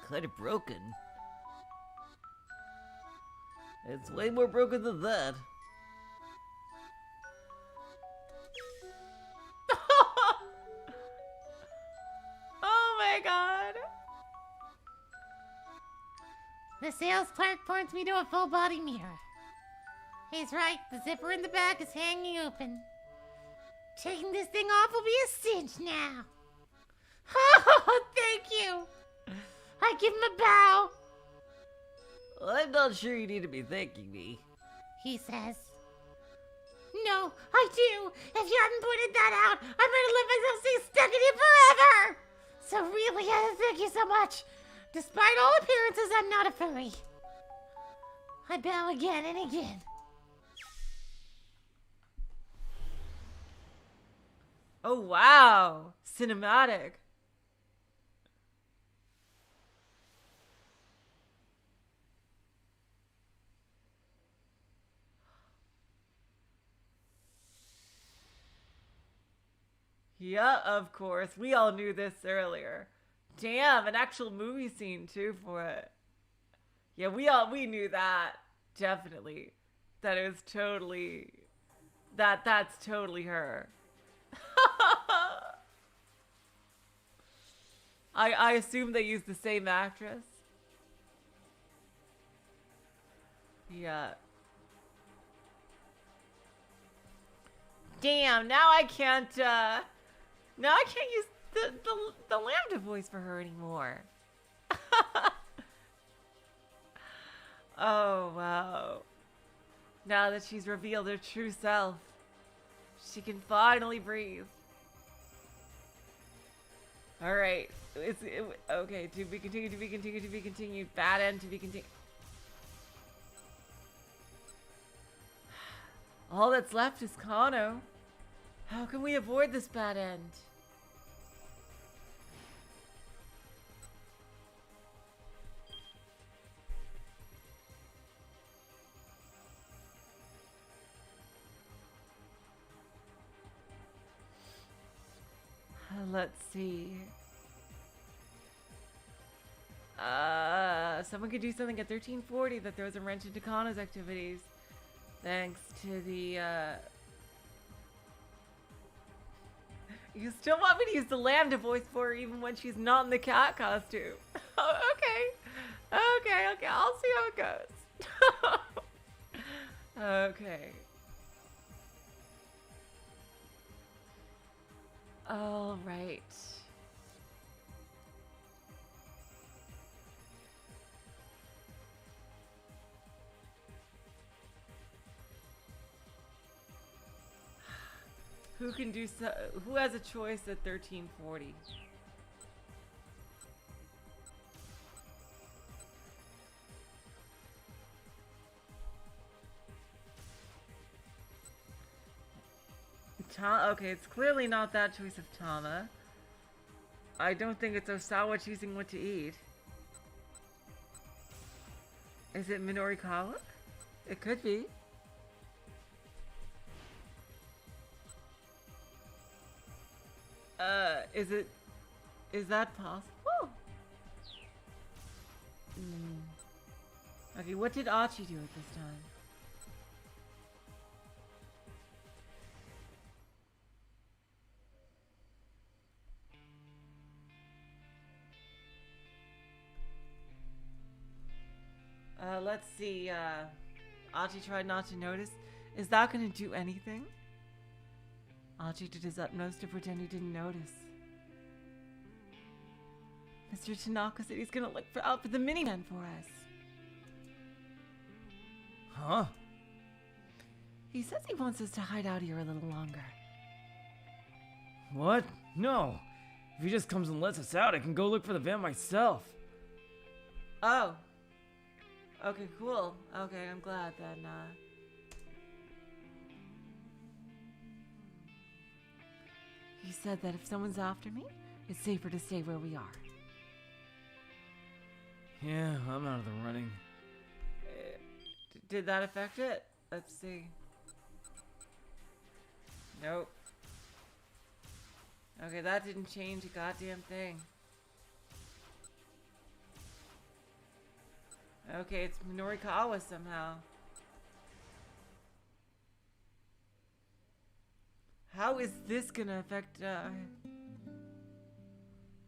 Kind of broken. It's way more broken than that. Oh my god. The sales clerk points me to a full body mirror. He's right, the zipper in the back is hanging open. Taking this thing off will be a cinch now. Oh, thank you. I give him a bow. I'm not sure you need to be thanking me. He says. No, I do. If you hadn't pointed that out, I might have let myself stay stuck in here forever. So really, thank you so much. Despite all appearances, I'm not a furry. I bow again and again. Oh wow. Cinematic. Yeah, of course. We all knew this earlier. Damn, an actual movie scene too for it. Yeah, we knew that. Definitely. That it was totally that's totally her. I assume they used the same actress. Yeah. Damn, now I can't use the Lambda voice for her anymore. Oh, wow. Now that she's revealed her true self, she can finally breathe. Alright. Okay, to be continued, to be continued, to be continued. Bad end to be continued. All that's left is Kano. How can we avoid this bad end? Let's see. Someone could do something at 1340 that throws a wrench into Kano's activities. Thanks to the, You still want me to use the Lambda voice for her even when she's not in the cat costume. Oh, okay. Okay, I'll see how it goes. Okay. All right. Who can do so? Who has a choice at 1340? Okay, it's clearly not that choice of Tama. I don't think it's Osawa choosing what to eat. Is it Minorikawa? It could be. Is that possible? Okay, what did Achi do at this time? Let's see, Achi tried not to notice. Is that gonna do anything? Achi did his utmost to pretend he didn't notice. Mr. Tanaka said he's gonna look out for the minivan for us. Huh? He says he wants us to hide out here a little longer. What? No. If he just comes and lets us out, I can go look for the van myself. Oh. Okay, cool. Okay, I'm glad then, You said that if someone's after me, it's safer to stay where we are. Yeah, I'm out of the running. Did that affect it? Let's see. Nope. Okay, that didn't change a goddamn thing. Okay, it's Minorikawa somehow. How is this gonna affect,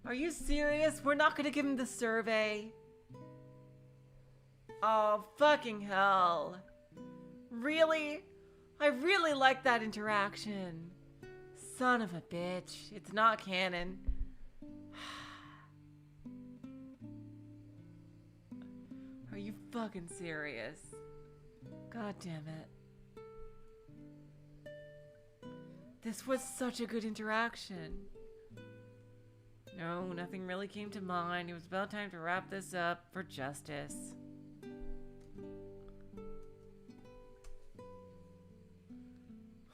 Are you serious? We're not gonna give him the survey? Oh, fucking hell. Really? I really like that interaction. Son of a bitch. It's not canon. Are you fucking serious? God damn it. This was such a good interaction. No, nothing really came to mind. It was about time to wrap this up for justice.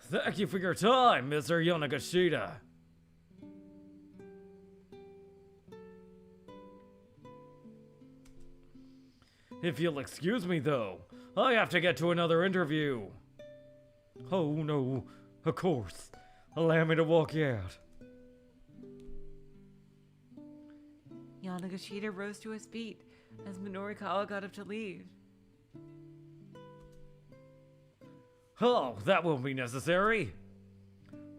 Thank you for your time, Mr. Yonagashita. If you'll excuse me, though, I have to get to another interview. Oh, no, of course. Allow me to walk you out. Yanagashita rose to his feet as Minorikawa got up to leave. Oh, that won't be necessary.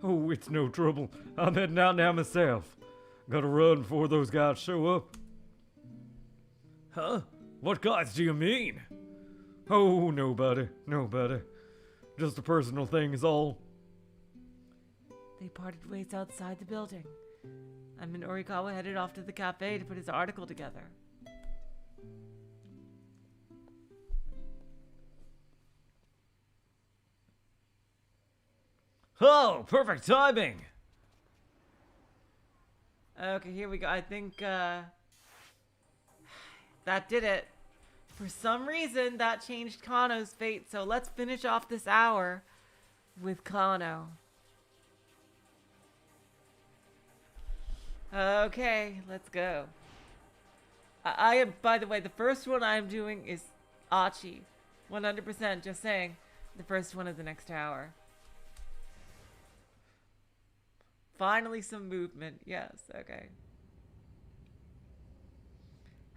Oh, it's no trouble. I'm heading out now myself. Gotta run before those guys show up. Huh? What guys do you mean? Oh, nobody. Just a personal thing is all. They parted ways outside the building, and Minorikawa headed off to the cafe to put his article together. Oh, perfect timing! Okay, here we go. I think, that did it. For some reason, that changed Kano's fate, so let's finish off this hour with Kano. Okay, let's go. I am, by the way, the first one I'm doing is Achi. 100%, just saying. The first one of the next hour. Finally some movement. Yes, okay.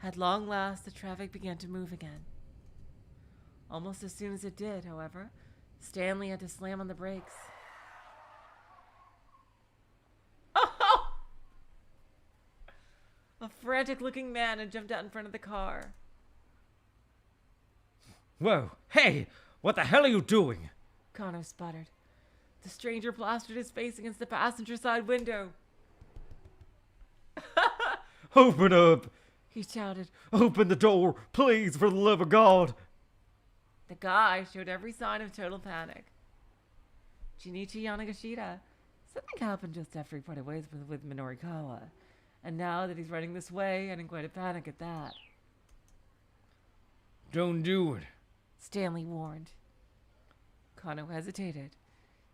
At long last, the traffic began to move again. Almost as soon as it did, however, Stanley had to slam on the brakes. Oh! A frantic-looking man had jumped out in front of the car. Whoa, hey! What the hell are you doing? Kano sputtered. The stranger plastered his face against the passenger side window. Open up! He shouted. Open the door, please, for the love of God! The guy showed every sign of total panic. Jinichi Yanagashita. Something happened just after he parted ways with Minorikawa. And now that he's running this way and in quite a panic at that. Don't do it. Stanley warned. Kano hesitated.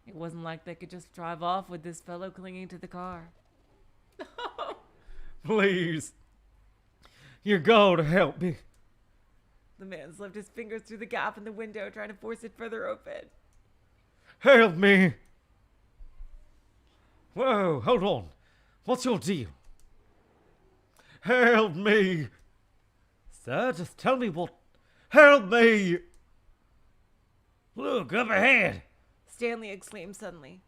It wasn't like they could just drive off with this fellow clinging to the car. Please. You gotta help me. The man slipped his fingers through the gap in the window, trying to force it further open. Help me. Whoa, hold on. What's your deal? Help me. Sir, just tell me what... Help me! Look, up ahead. Stanley exclaimed suddenly.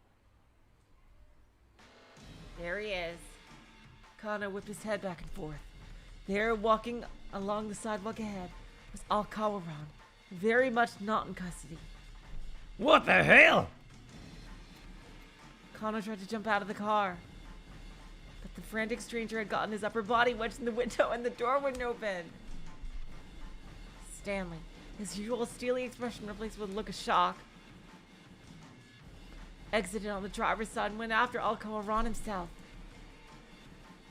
There he is. Kano whipped his head back and forth. There, walking along the sidewalk ahead, was Alkawaran, very much not in custody. What the hell? Kano tried to jump out of the car, but the frantic stranger had gotten his upper body wedged in the window and the door wouldn't open. Stanley, his usual steely expression replaced with a look of shock, exited on the driver's side and went after Alkawaran himself.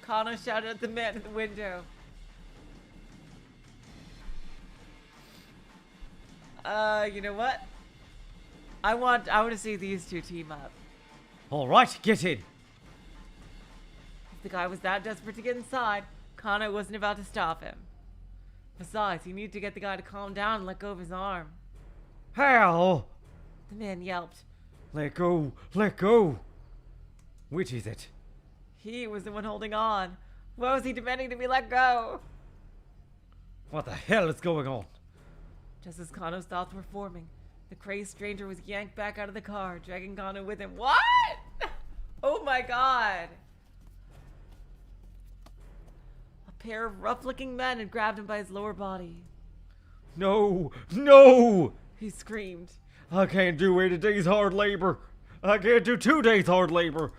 Kano shouted at the man in the window. You know what? I want to see these two team up. Alright, get in. If the guy was that desperate to get inside, Kano wasn't about to stop him. Besides, he needed to get the guy to calm down and let go of his arm. How? The man yelped. Let go, let go. Which is it? He was the one holding on. Why was he demanding to be let go? What the hell is going on? Just as Kano's thoughts were forming, the crazed stranger was yanked back out of the car, dragging Kano with him. What? Oh my god! A pair of rough-looking men had grabbed him by his lower body. No, no! He screamed. I can't do 80 days hard labor. I can't do 2 days hard labor.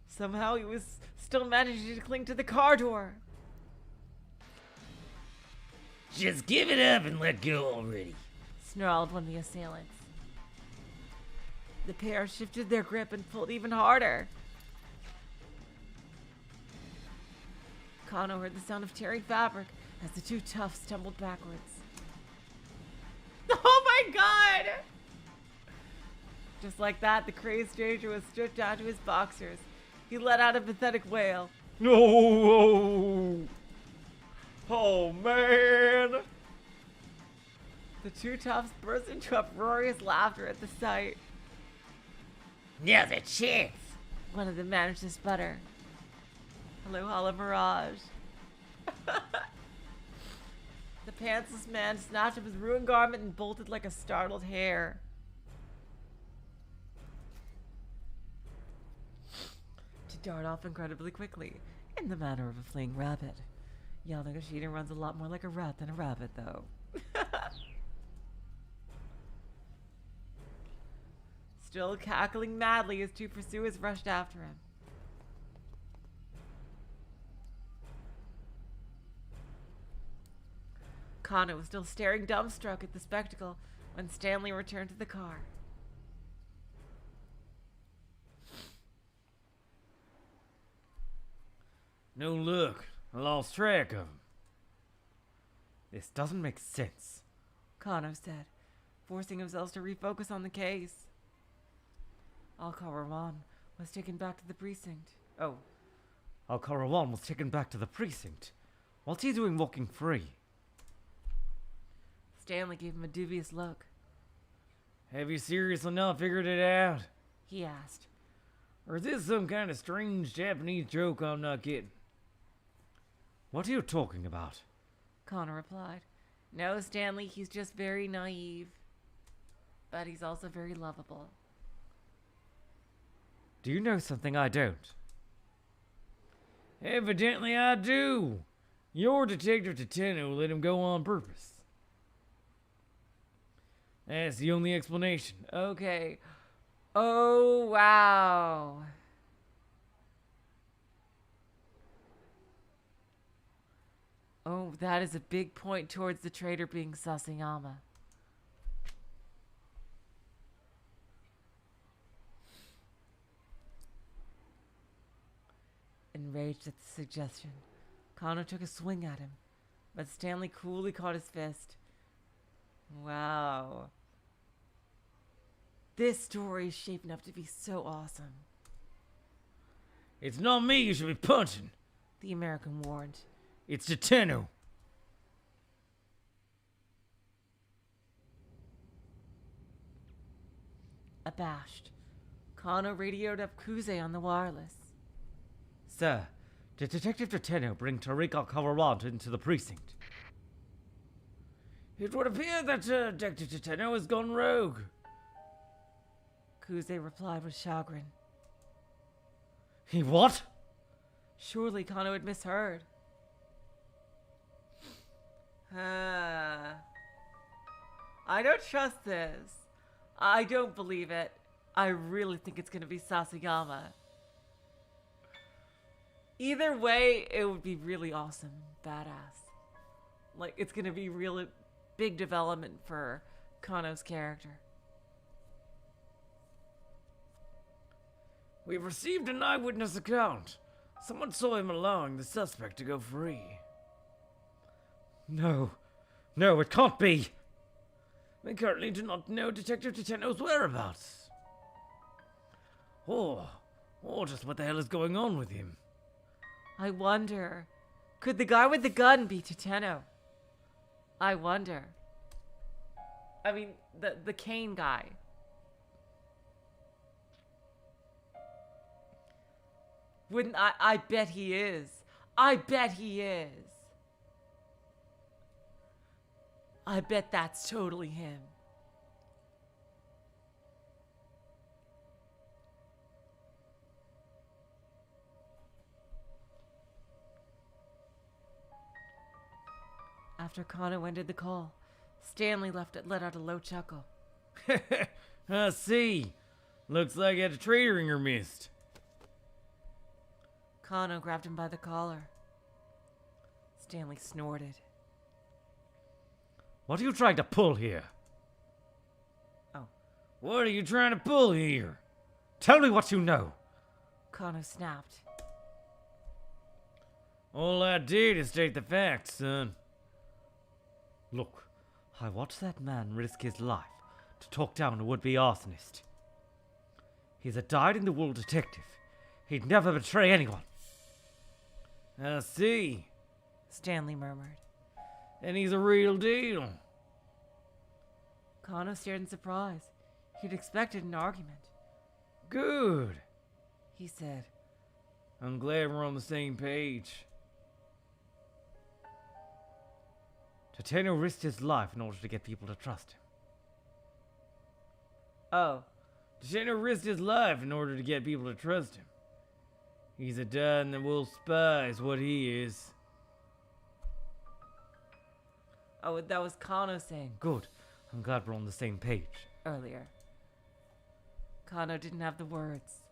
Somehow he was still managing to cling to the car door. Just give it up and let go already, Snarled one of the assailants. The pair shifted their grip and pulled even harder. Kano heard the sound of tearing fabric as the two toughs tumbled backwards. Oh my god! Just like that, the crazed stranger was stripped down to his boxers. He let out a pathetic wail. No! Oh man! The two toughs burst into uproarious laughter at the sight. Now's a chance. One of them managed to sputter. Hello, Hala Mirage. The pantsless man snatched up his ruined garment and bolted like a startled hare. To dart off incredibly quickly, in the manner of a fleeing rabbit. Yamagashita runs a lot more like a rat than a rabbit, though. Still cackling madly as two pursuers rushed after him. Kano was still staring dumbstruck at the spectacle when Stanley returned to the car. No look. I lost track of him. This doesn't make sense. Kano said, forcing himself to refocus on the case. Al-Karawan was taken back to the precinct. Oh, Al-Karawan was taken back to the precinct. What's he doing walking free? Stanley gave him a dubious look. Have you seriously not figured it out? He asked. Or is this some kind of strange Japanese joke I'm not getting? What are you talking about? Connor replied. No, Stanley, he's just very naive. But he's also very lovable. Do you know something I don't? Evidently I do. Your Detective Tateno let him go on purpose. That's the only explanation. Okay. Oh, wow. Oh, that is a big point towards the traitor being Sasayama. Enraged at the suggestion, Kano took a swing at him, but Stanley coolly caught his fist. Wow. This story is shaping up to be so awesome, It's not me you should be punching. the American warned. It's Tateno. Abashed, Kano radioed up Kuze on the wireless. Sir, did Detective Tateno bring Tariq Al-Karawan into the precinct? It would appear that Detective Tateno has gone rogue. Kuze replied with chagrin. He what? Surely Kano had misheard. I don't trust this. I don't believe it. I really think it's gonna be Sasayama. Either way, it would be really awesome. Badass. Like, it's gonna be really big development for Kano's character. We've received an eyewitness account. Someone saw him allowing the suspect to go free. No. No, it can't be. We currently do not know Detective Tateno's whereabouts. Or just what the hell is going on with him? I wonder, could the guy with the gun be Tateno? I wonder. I mean, the cane guy. Wouldn't I bet he is. I bet he is. I bet that's totally him. After Kano ended the call, Stanley let out a low chuckle. I see. Looks like you had a traitor in your midst. Kano grabbed him by the collar. Stanley snorted. What are you trying to pull here? What are you trying to pull here? Tell me what you know. Kano snapped. All I did is state the facts, son. Look, I watched that man risk his life to talk down a would-be arsonist. He's a dyed-in-the-wool detective. He'd never betray anyone. I see. Stanley murmured. And he's a real deal. Kano stared in surprise. He'd expected an argument. Good. He said, I'm glad we're on the same page. Tateno risked his life in order to get people to trust him. Oh, Tateno risked his life in order to get people to trust him. He's a dyed-in-the-wool spy is what he is. Oh, that was Kano saying Good. I'm glad we're on the same page. earlier. Kano didn't have the words.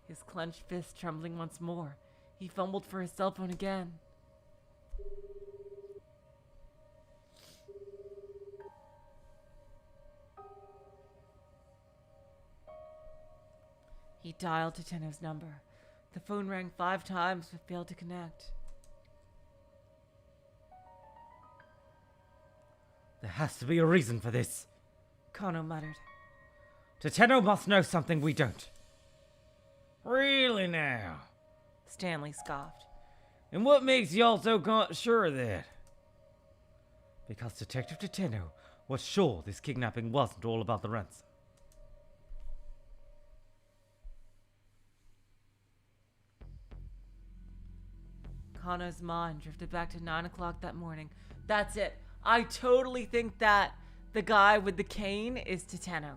His clenched fist trembling once more, he fumbled for his cell phone again. He dialed Tateno's number. The phone rang 5 times but failed to connect. There has to be a reason for this. Kano muttered. Tateno must know something we don't. Really now? Stanley scoffed. And what makes y'all so sure of that? Because Detective Tateno was sure this kidnapping wasn't all about the ransom. Kano's mind drifted back to 9 o'clock that morning. That's it. I totally think that the guy with the cane is Tateno.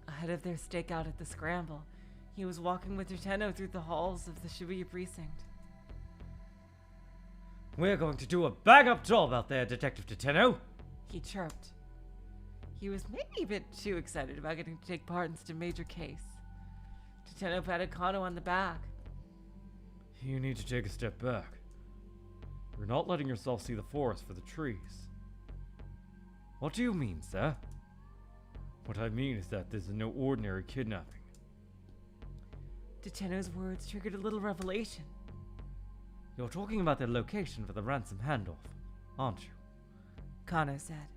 Ahead of their stakeout at the Scramble, he was walking with Tateno through the halls of the Shibuya precinct. We're going to do a bang-up job out there, Detective Tateno. He chirped. He was maybe a bit too excited about getting to take part in such a major case. Tateno patted Kano on the back. You need to take a step back. You're not letting yourself see the forest for the trees. What do you mean, sir? What I mean is that this is no ordinary kidnapping. Tateno's words triggered a little revelation. You're talking about the location for the ransom handoff, aren't you? Kano said.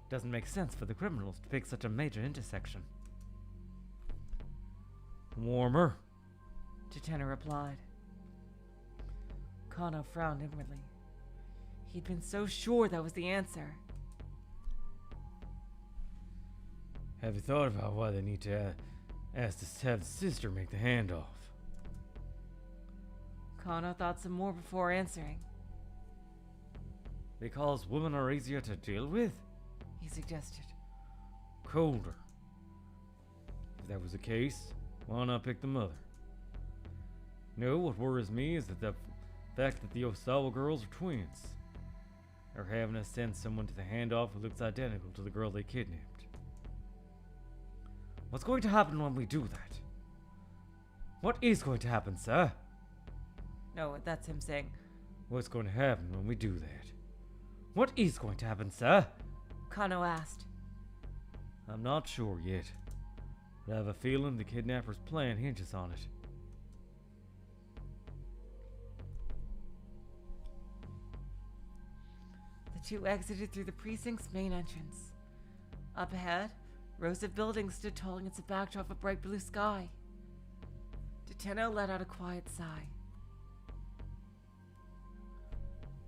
Doesn't make sense for the criminals to pick such a major intersection. Warmer? Tateno replied. Kano frowned inwardly. He'd been so sure that was the answer. Have you thought about why they need to ask to have the sister make the handoff? Kano thought some more before answering. Because women are easier to deal with? He suggested. Colder. If that was the case, why not pick the mother? No, what worries me is that the fact that the Osawa girls are twins. They're having us send someone to the handoff who looks identical to the girl they kidnapped. What's going to happen when we do that? What is going to happen, sir? No, that's him saying. What's going to happen when we do that? What is going to happen, sir? Kano asked. I'm not sure yet, but I have a feeling the kidnapper's plan hinges on it. The two exited through the precinct's main entrance. Up ahead, rows of buildings stood tall against a backdrop of bright blue sky. Tateno let out a quiet sigh.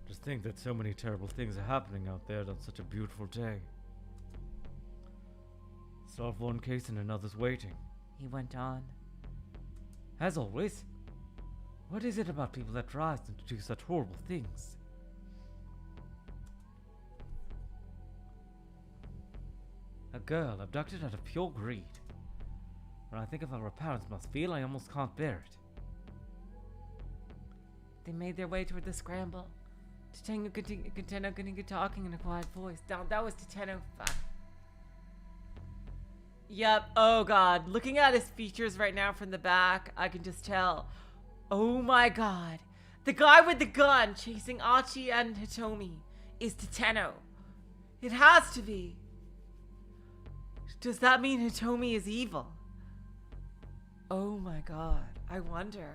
Just think that so many terrible things are happening out there on such a beautiful day. Solve one case and another's waiting. He went on. As always, what is it about people that drives them to do such horrible things? A girl abducted out of pure greed. When I think of how her parents must feel, I almost can't bear it. They made their way toward the Scramble. Tateno continued talking in a quiet voice. That was Tateno. Fuck. Yep. Oh god. Looking at his features right now from the back, I can just tell. Oh my god. The guy with the gun chasing Achi and Hitomi is Tateno. It has to be. Does that mean Hitomi is evil? Oh my god. I wonder.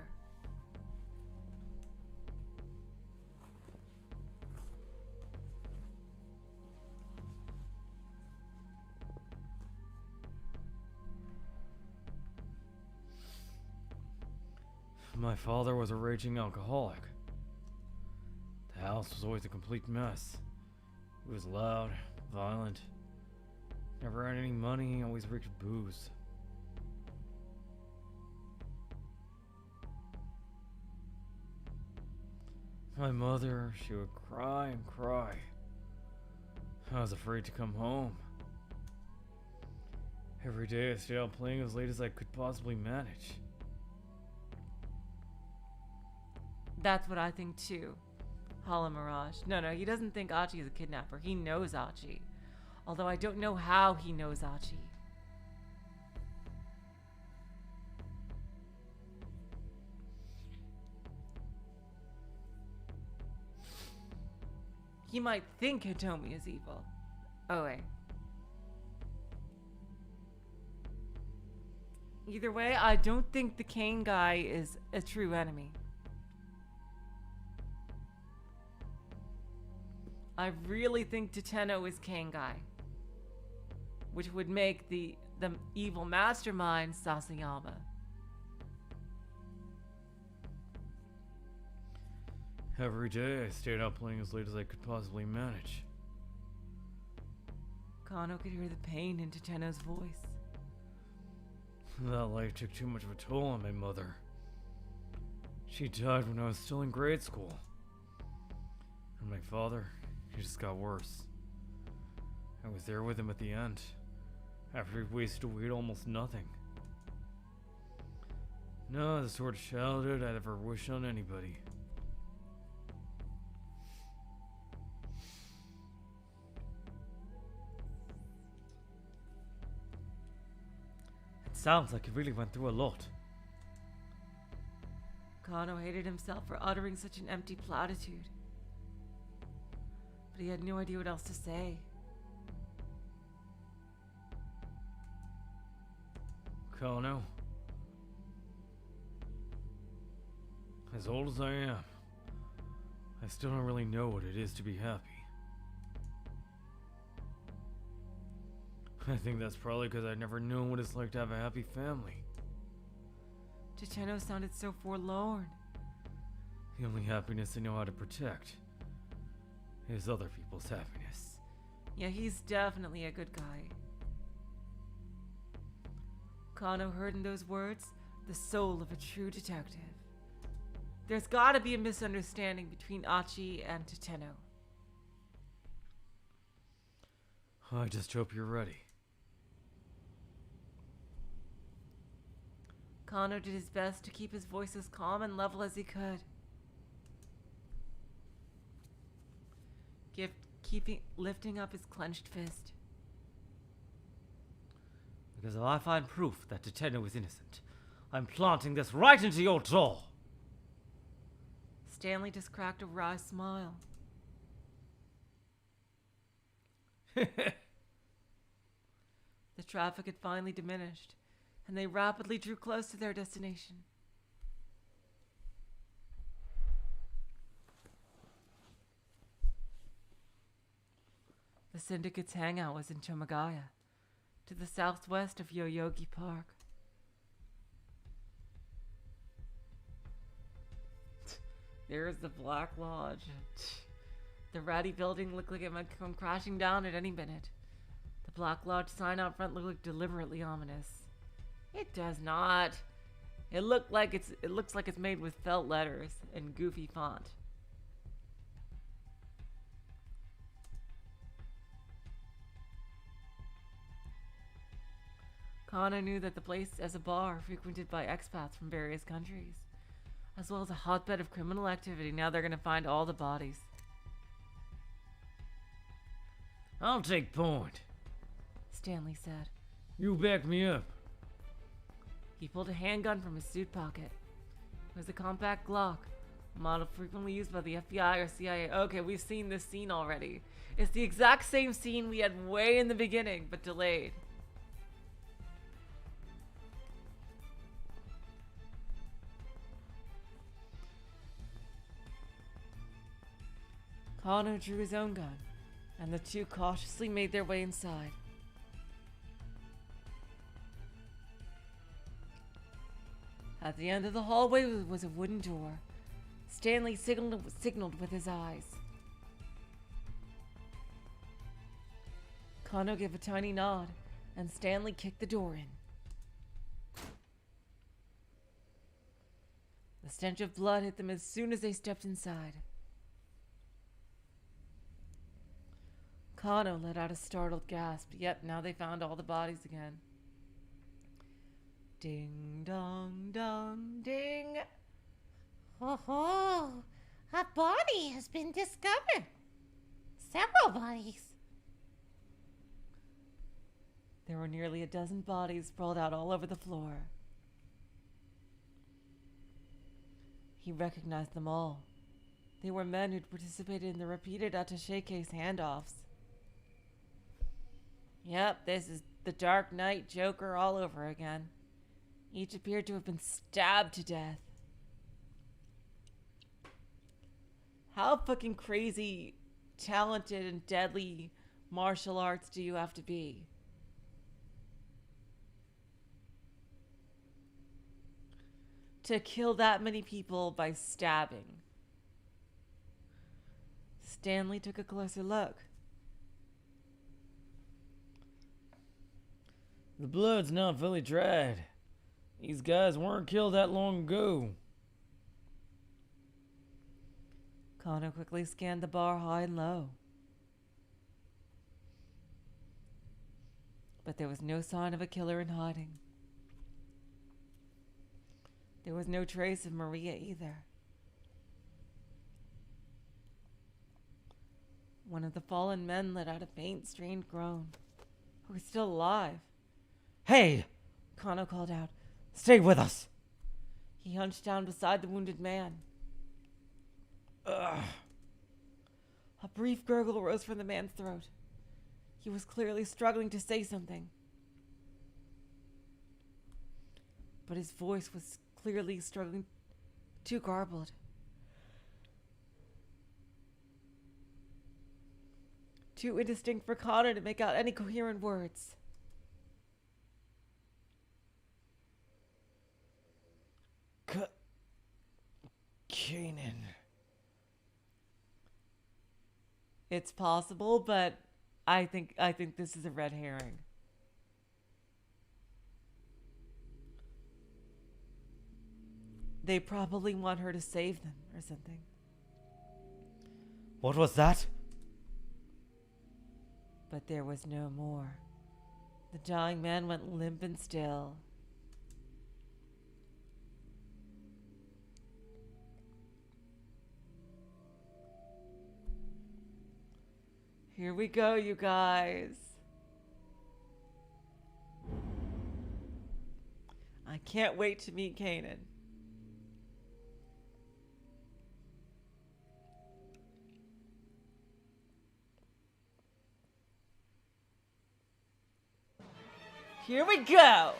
My father was a raging alcoholic. house was always a complete mess. It was loud, violent, never had any money, always reeked of booze. My mother, she would cry and cry. I was afraid to come home. Every day I stayed out playing as late as I could possibly manage. That's what I think too. Hala Mirage. No, he doesn't think Achi is a kidnapper. He knows Achi. Although I don't know how he knows Achi. He might think Hitomi is evil. Oh, wait. Either way, I don't think the Kane guy is a true enemy. I really think Tateno is Kane guy. Which would make the evil mastermind Sasayama. Every day I stayed out playing as late as I could possibly manage. Kano could hear the pain in Tateno's voice. That life took too much of a toll on my mother. She died when I was still in grade school. And my father, he just got worse. I was there with him at the end, after he wasted away to almost nothing. No, the sort of childhood I'd ever wish on anybody. Sounds like you really went through a lot. Kano hated himself for uttering such an empty platitude. But he had no idea what else to say. Kano, as old as I am, I still don't really know what it is to be happy. I think that's probably because I'd never known what it's like to have a happy family. Tateno sounded so forlorn. The only happiness I know how to protect is other people's happiness. Yeah, he's definitely a good guy. Kano heard in those words the soul of a true detective. There's gotta be a misunderstanding between Achi and Tateno. I just hope you're ready. Kano did his best to keep his voice as calm and level as he could. Lifting up his clenched fist. Because if I find proof that Tateno is innocent, I'm planting this right into your jaw. Stanley just cracked a wry smile. The traffic had finally diminished, and they rapidly drew close to their destination. The syndicate's hangout was in Chomagaya, to the southwest of Yoyogi Park. There's the Black Lodge. The ratty building looked like it might come crashing down at any minute. The Black Lodge sign out front looked deliberately ominous. It does not. It looks like it's made with felt letters and goofy font. Kano knew that the place as a bar frequented by expats from various countries, as well as a hotbed of criminal activity. Now they're gonna find all the bodies. I'll take point. Stanley said. You back me up. He pulled a handgun from his suit pocket. It was a compact Glock, a model frequently used by the FBI or CIA. Okay, we've seen this scene already. It's the exact same scene we had way in the beginning, but delayed. Kano drew his own gun, and the two cautiously made their way inside. At the end of the hallway was a wooden door. Stanley signaled with his eyes. Kano gave a tiny nod, and Stanley kicked the door in. The stench of blood hit them as soon as they stepped inside. Kano let out a startled gasp. Yep, now they found all the bodies again. Ding dong dong ding. Oh, a body has been discovered. Several bodies. There were nearly a dozen bodies sprawled out all over the floor. He recognized them all. They were men who'd participated in the repeated attaché case handoffs. Yep, this is the Dark Knight Joker all over again. Each appeared to have been stabbed to death. How fucking crazy, talented, and deadly martial arts do you have to be? To kill that many people by stabbing. Stanley took a closer look. The blood's not fully dried. These guys weren't killed that long ago. Kano quickly scanned the bar high and low. But there was no sign of a killer in hiding. There was no trace of Maria either. One of the fallen men let out a faint, strained groan. We're still alive. Hey! Kano called out. Stay with us! He hunched down beside the wounded man. Ugh. A brief gurgle rose from the man's throat. He was clearly struggling to say something. But his voice was clearly struggling, too garbled. Too indistinct for Connor to make out any coherent words. Canaan. It's possible, but I think this is a red herring. They probably want her to save them or something. What was that? But there was no more. The dying man went limp and still. Here we go, you guys. I can't wait to meet Canaan. Here we go!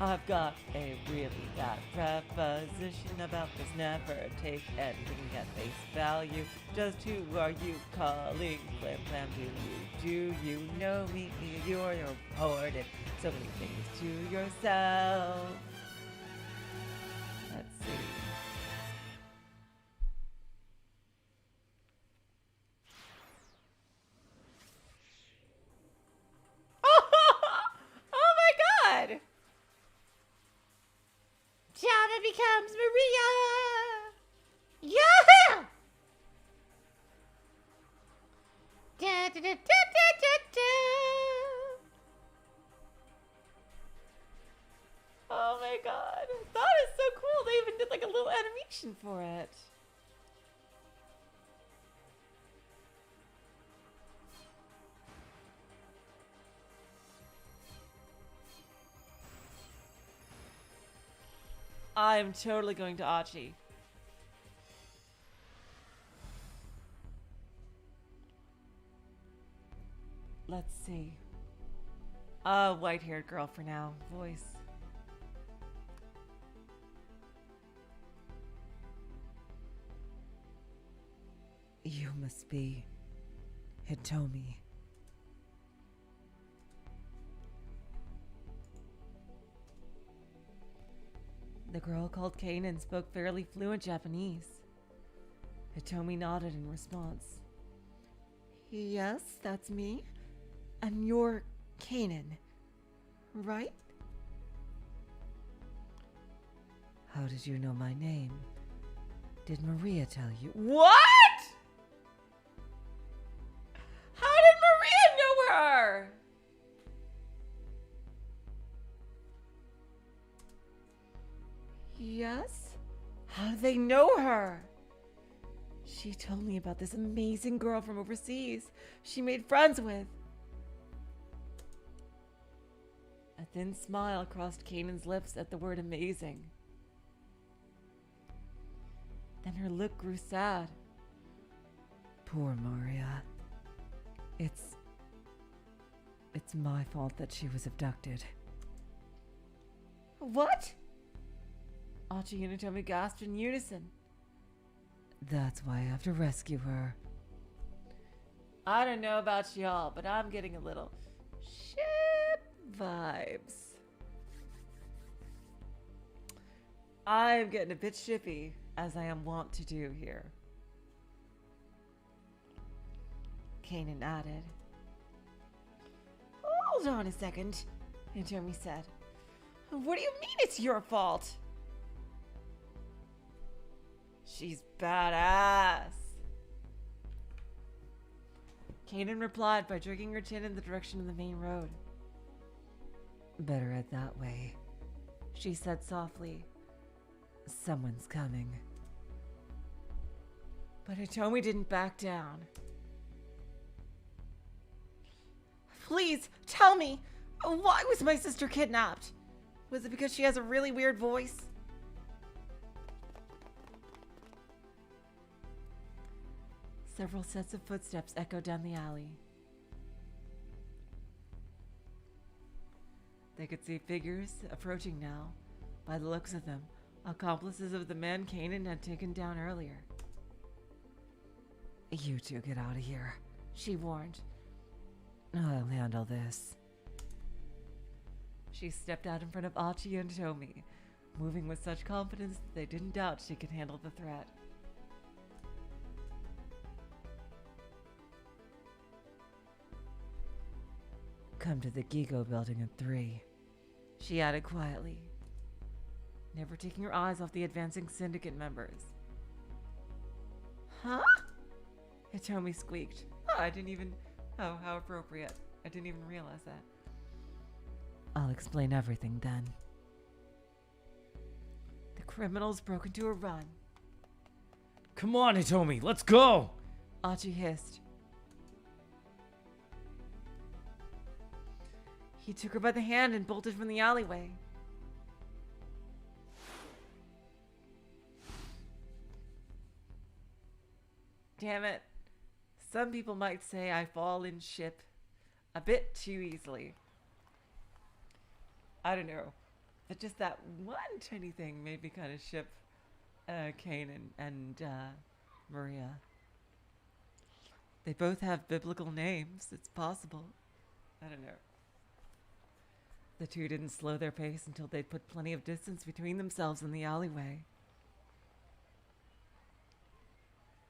I've got a really bad preposition about this. Never take anything at face value. Just who are you calling? Flam flam, do you know me? You're important. So many things to yourself. Let's see. Oh my god! Java becomes Maria! Yahoo! Da da da da da da da! Oh my god. That is so cool. They even did like a little animation for it. I'm totally going to Achi. Let's see. White-haired girl for now. Voice. You must be Hitomi. The girl called Canaan spoke fairly fluent Japanese. Hitomi nodded in response. Yes, that's me. And you're Canaan, right? How did you know my name? Did Maria tell you? What? How did Maria know her? Yes? How do they know her? She told me about this amazing girl from overseas she made friends with. A thin smile crossed Canaan's lips at the word amazing. Then her look grew sad. Poor Maria. It's my fault that she was abducted. What? Achi and Hitomi gasped in unison. That's why I have to rescue her. I don't know about y'all, but I'm getting a little ship vibes. I'm getting a bit shippy, as I am wont to do here. Canaan added. Hold on a second, Hitomi said. What do you mean it's your fault? She's badass. Canaan replied by jerking her chin in the direction of the main road. Better head that way, she said softly. Someone's coming. But Hitomi didn't back down. Please, tell me, why was my sister kidnapped? Was it because she has a really weird voice? Several sets of footsteps echoed down the alley. They could see figures approaching now. By the looks of them, accomplices of the man Canaan had taken down earlier. You two get out of here, she warned. I'll handle this. She stepped out in front of Achi and Hitomi, moving with such confidence that they didn't doubt she could handle the threat. Come to the Gigo building at 3, she added quietly, never taking her eyes off the advancing syndicate members. Huh? Hitomi squeaked. Oh, I didn't even... Oh, how appropriate. I didn't even realize that. I'll explain everything then. The criminals broke into a run. Come on, Hitomi, let's go! Achi hissed. He took her by the hand and bolted from the alleyway. Damn it. Some people might say I fall in ship a bit too easily. I don't know. But just that one tiny thing made me kind of ship Canaan and Maria. They both have biblical names. It's possible. I don't know. The two didn't slow their pace until they'd put plenty of distance between themselves and the alleyway.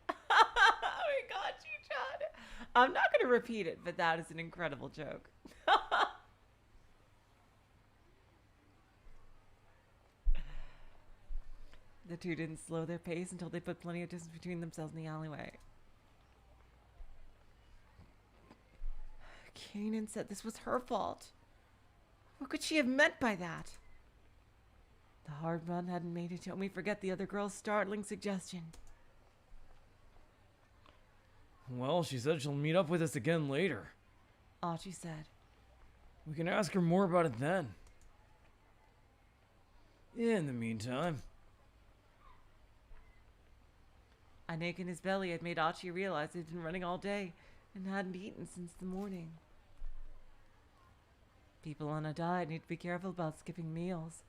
Oh my god, you John. I'm not going to repeat it, but that is an incredible joke. The two didn't slow their pace until they put plenty of distance between themselves and the alleyway. Canaan said this was her fault. What could she have meant by that? The hard run hadn't made Hitomi forget the other girl's startling suggestion. Well, she said she'll meet up with us again later. Achi said. We can ask her more about it then. In the meantime... An ache in his belly had made Achi realize he'd been running all day and hadn't eaten since the morning. People on a diet need to be careful about skipping meals.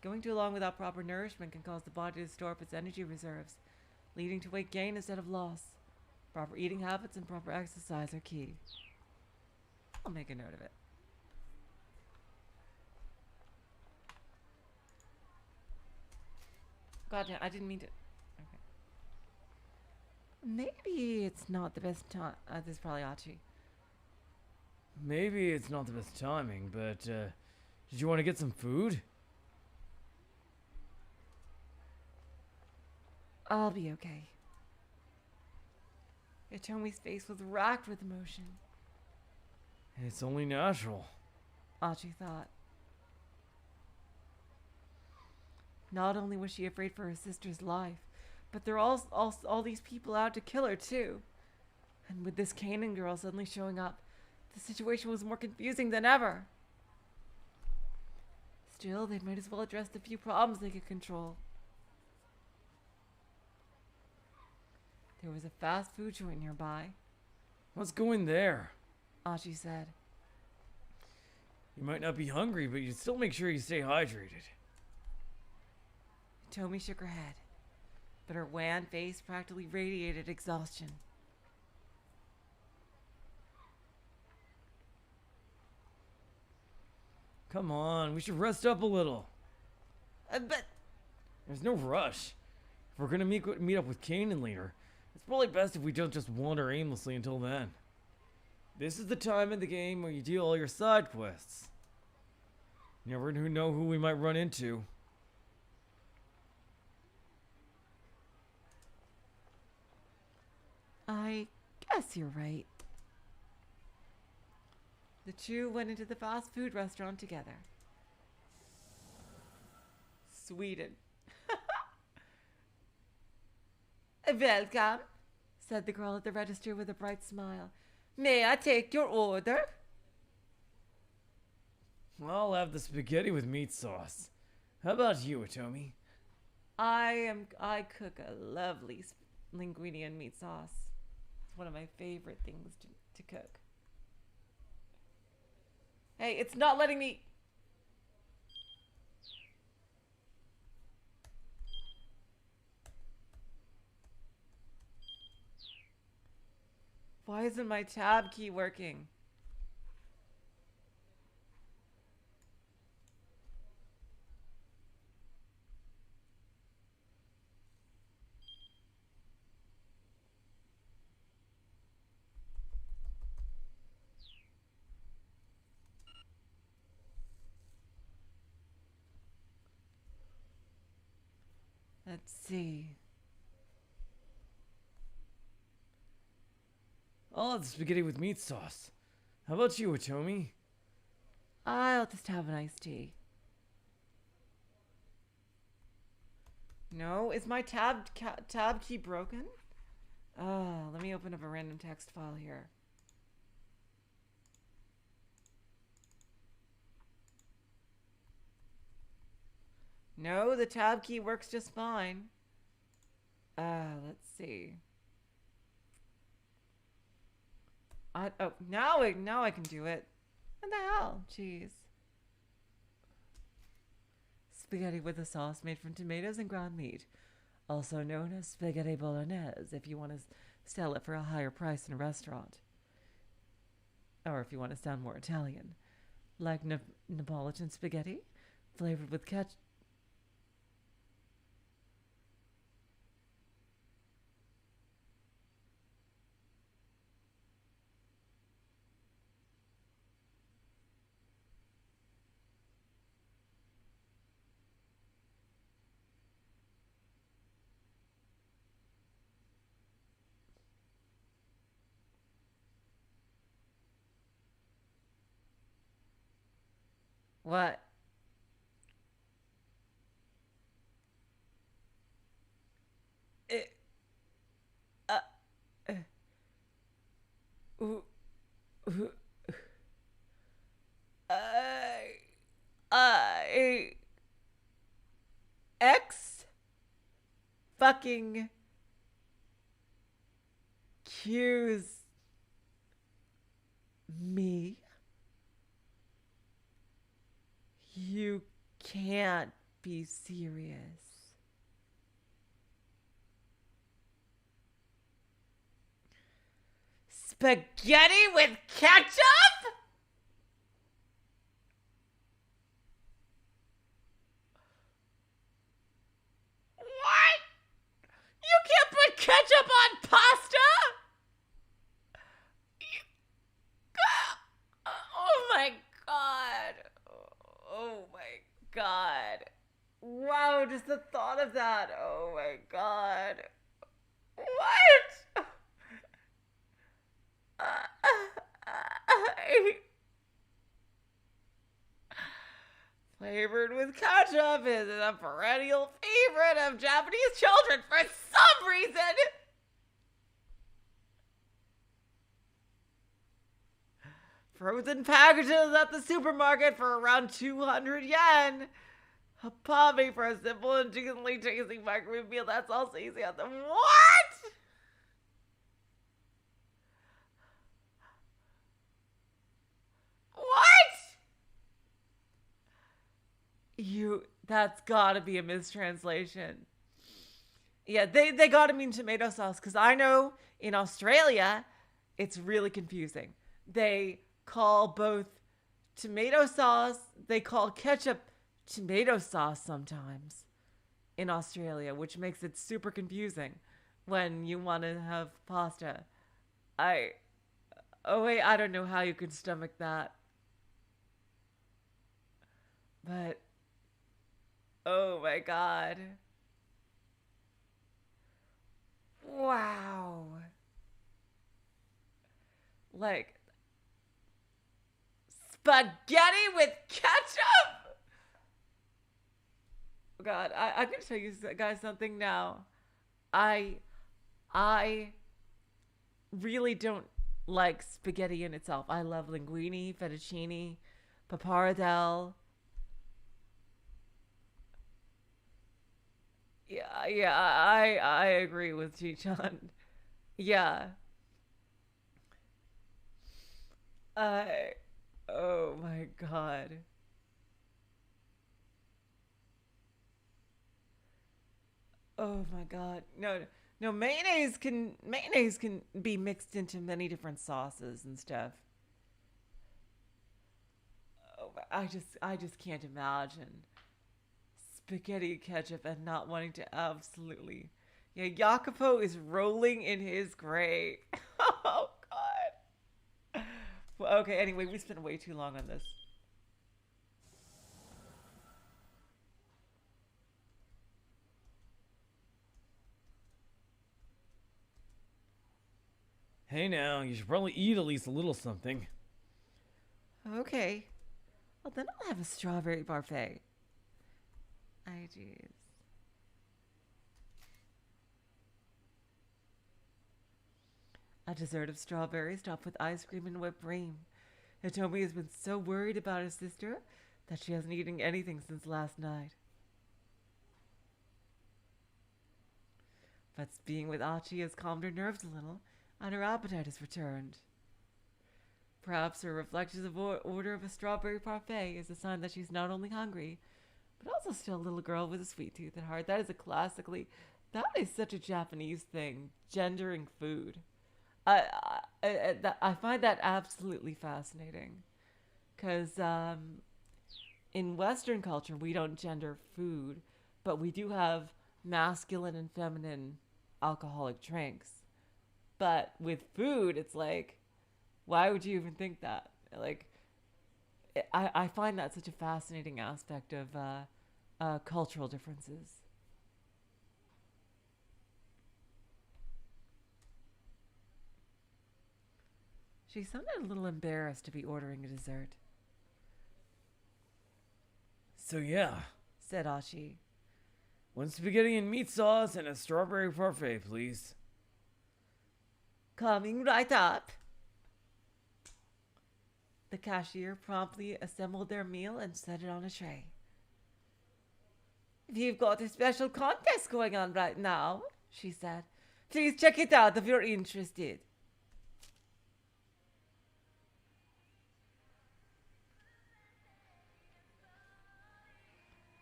Going too long without proper nourishment can cause the body to store up its energy reserves, leading to weight gain instead of loss. Proper eating habits and proper exercise are key. I'll make a note of it. Goddamn, I didn't mean to. Okay. Maybe it's not the best time. This is probably Achi. Maybe it's not the best timing, but did you want to get some food? I'll be okay. Hitomi's face was racked with emotion. It's only natural. Achi thought. Not only was she afraid for her sister's life, but there are all these people out to kill her too. And with this Canaan girl suddenly showing up, the situation was more confusing than ever. Still, they might as well address the few problems they could control. There was a fast food joint nearby. Let's go in there. Achi said. You might not be hungry, but you still make sure you stay hydrated. Hitomi shook her head, but her wan face practically radiated exhaustion. Come on, we should rest up a little. But There's no rush. If we're gonna meet up with Canaan later, it's probably best if we don't just wander aimlessly until then. This is the time in the game where you do all your side quests. You never know who we might run into. I guess you're right. The two went into the fast food restaurant together. Sweden. Welcome, said the girl at the register with a bright smile. May I take your order? I'll have the spaghetti with meat sauce. How about you, Hitomi? I cook a lovely linguine and meat sauce. It's one of my favorite things to cook. Hey, it's not letting me. Why isn't my tab key working? Let's see. I'll have the spaghetti with meat sauce. How about you, Hitomi? I'll just have an iced tea. No, is my tab key broken? Let me open up a random text file here. No, the tab key works just fine. Let's see. Now I can do it. What the hell? Jeez. Spaghetti with a sauce made from tomatoes and ground meat, also known as spaghetti bolognese if you want to sell it for a higher price in a restaurant. Or if you want to sound more Italian. Like Neapolitan spaghetti, flavored with ketchup. What? It, ooh, ooh, X fucking Q's me. You can't be serious. Spaghetti with ketchup? god. Wow, just the thought of that. Oh my god. What? Flavored with ketchup is a perennial favorite of Japanese children for some reason. Frozen packages at the supermarket for around 200 yen. A pommy for a simple and decently tasty microwave meal that's also easy on the what? That's gotta be a mistranslation. Yeah, they gotta mean tomato sauce, because I know in Australia it's really confusing. They call both tomato sauce, they call ketchup tomato sauce sometimes in Australia, which makes it super confusing when you want to have pasta. Oh wait, I don't know how you could stomach that. But, oh my god. Wow. Like, spaghetti with ketchup? God, I'm gonna tell you guys something now. I really don't like spaghetti in itself. I love linguine, fettuccine, pappardelle. Yeah, I agree with Ji-chan. Yeah. Oh my god. Oh my god. No, mayonnaise can be mixed into many different sauces and stuff. Oh, I just can't imagine spaghetti ketchup and not wanting to absolutely. Yeah, Jacopo is rolling in his grave. Oh god. Well, okay, anyway, we spent way too long on this. Hey now, you should probably eat at least a little something. Okay. Well, then I'll have a strawberry parfait. Jeez. A dessert of strawberries topped with ice cream and whipped cream. Hitomi has been so worried about her sister that she hasn't eaten anything since last night. But being with Achi has calmed her nerves a little, and her appetite has returned. Perhaps her reflexive order of a strawberry parfait is a sign that she's not only hungry, but also still a little girl with a sweet tooth at heart. That is such a Japanese thing, gendering food. I find that absolutely fascinating, because in Western culture we don't gender food, but we do have masculine and feminine alcoholic drinks. But with food, it's like, why would you even think that? Like, I find that such a fascinating aspect of cultural differences. She sounded a little embarrassed to be ordering a dessert. So yeah, Said Achi. one spaghetti and meat sauce and a strawberry parfait, please. Coming right up. The cashier promptly assembled their meal and set it on a tray. We've got a special contest going on right now, she said. Please check it out if you're interested.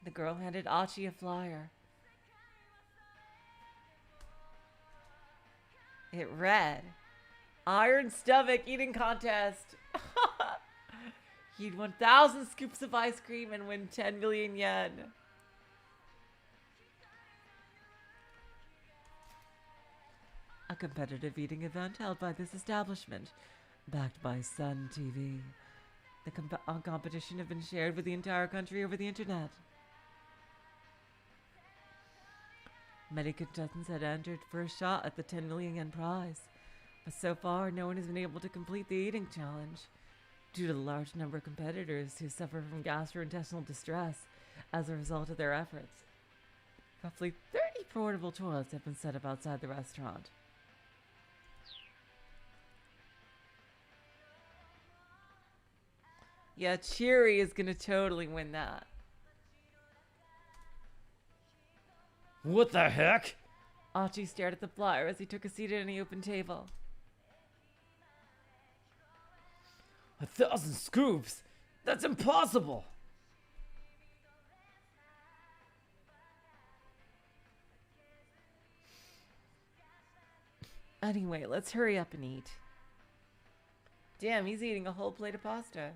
The girl handed Achi a flyer. It read, Iron Stomach Eating Contest. You'd 1,000 scoops of ice cream and win 10 million yen. A competitive eating event held by this establishment, backed by Sun TV. The competition had been shared with the entire country over the internet. Many contestants had entered for a shot at the 10 million yen prize, but so far no one has been able to complete the eating challenge due to the large number of competitors who suffer from gastrointestinal distress as a result of their efforts. Roughly 30 portable toilets have been set up outside the restaurant. Yeah, Cheery is gonna totally win that. What the heck? Achi stared at the flyer as he took a seat at any open table. 1,000 scoops? That's impossible! Anyway, let's hurry up and eat. Damn, he's eating a whole plate of pasta.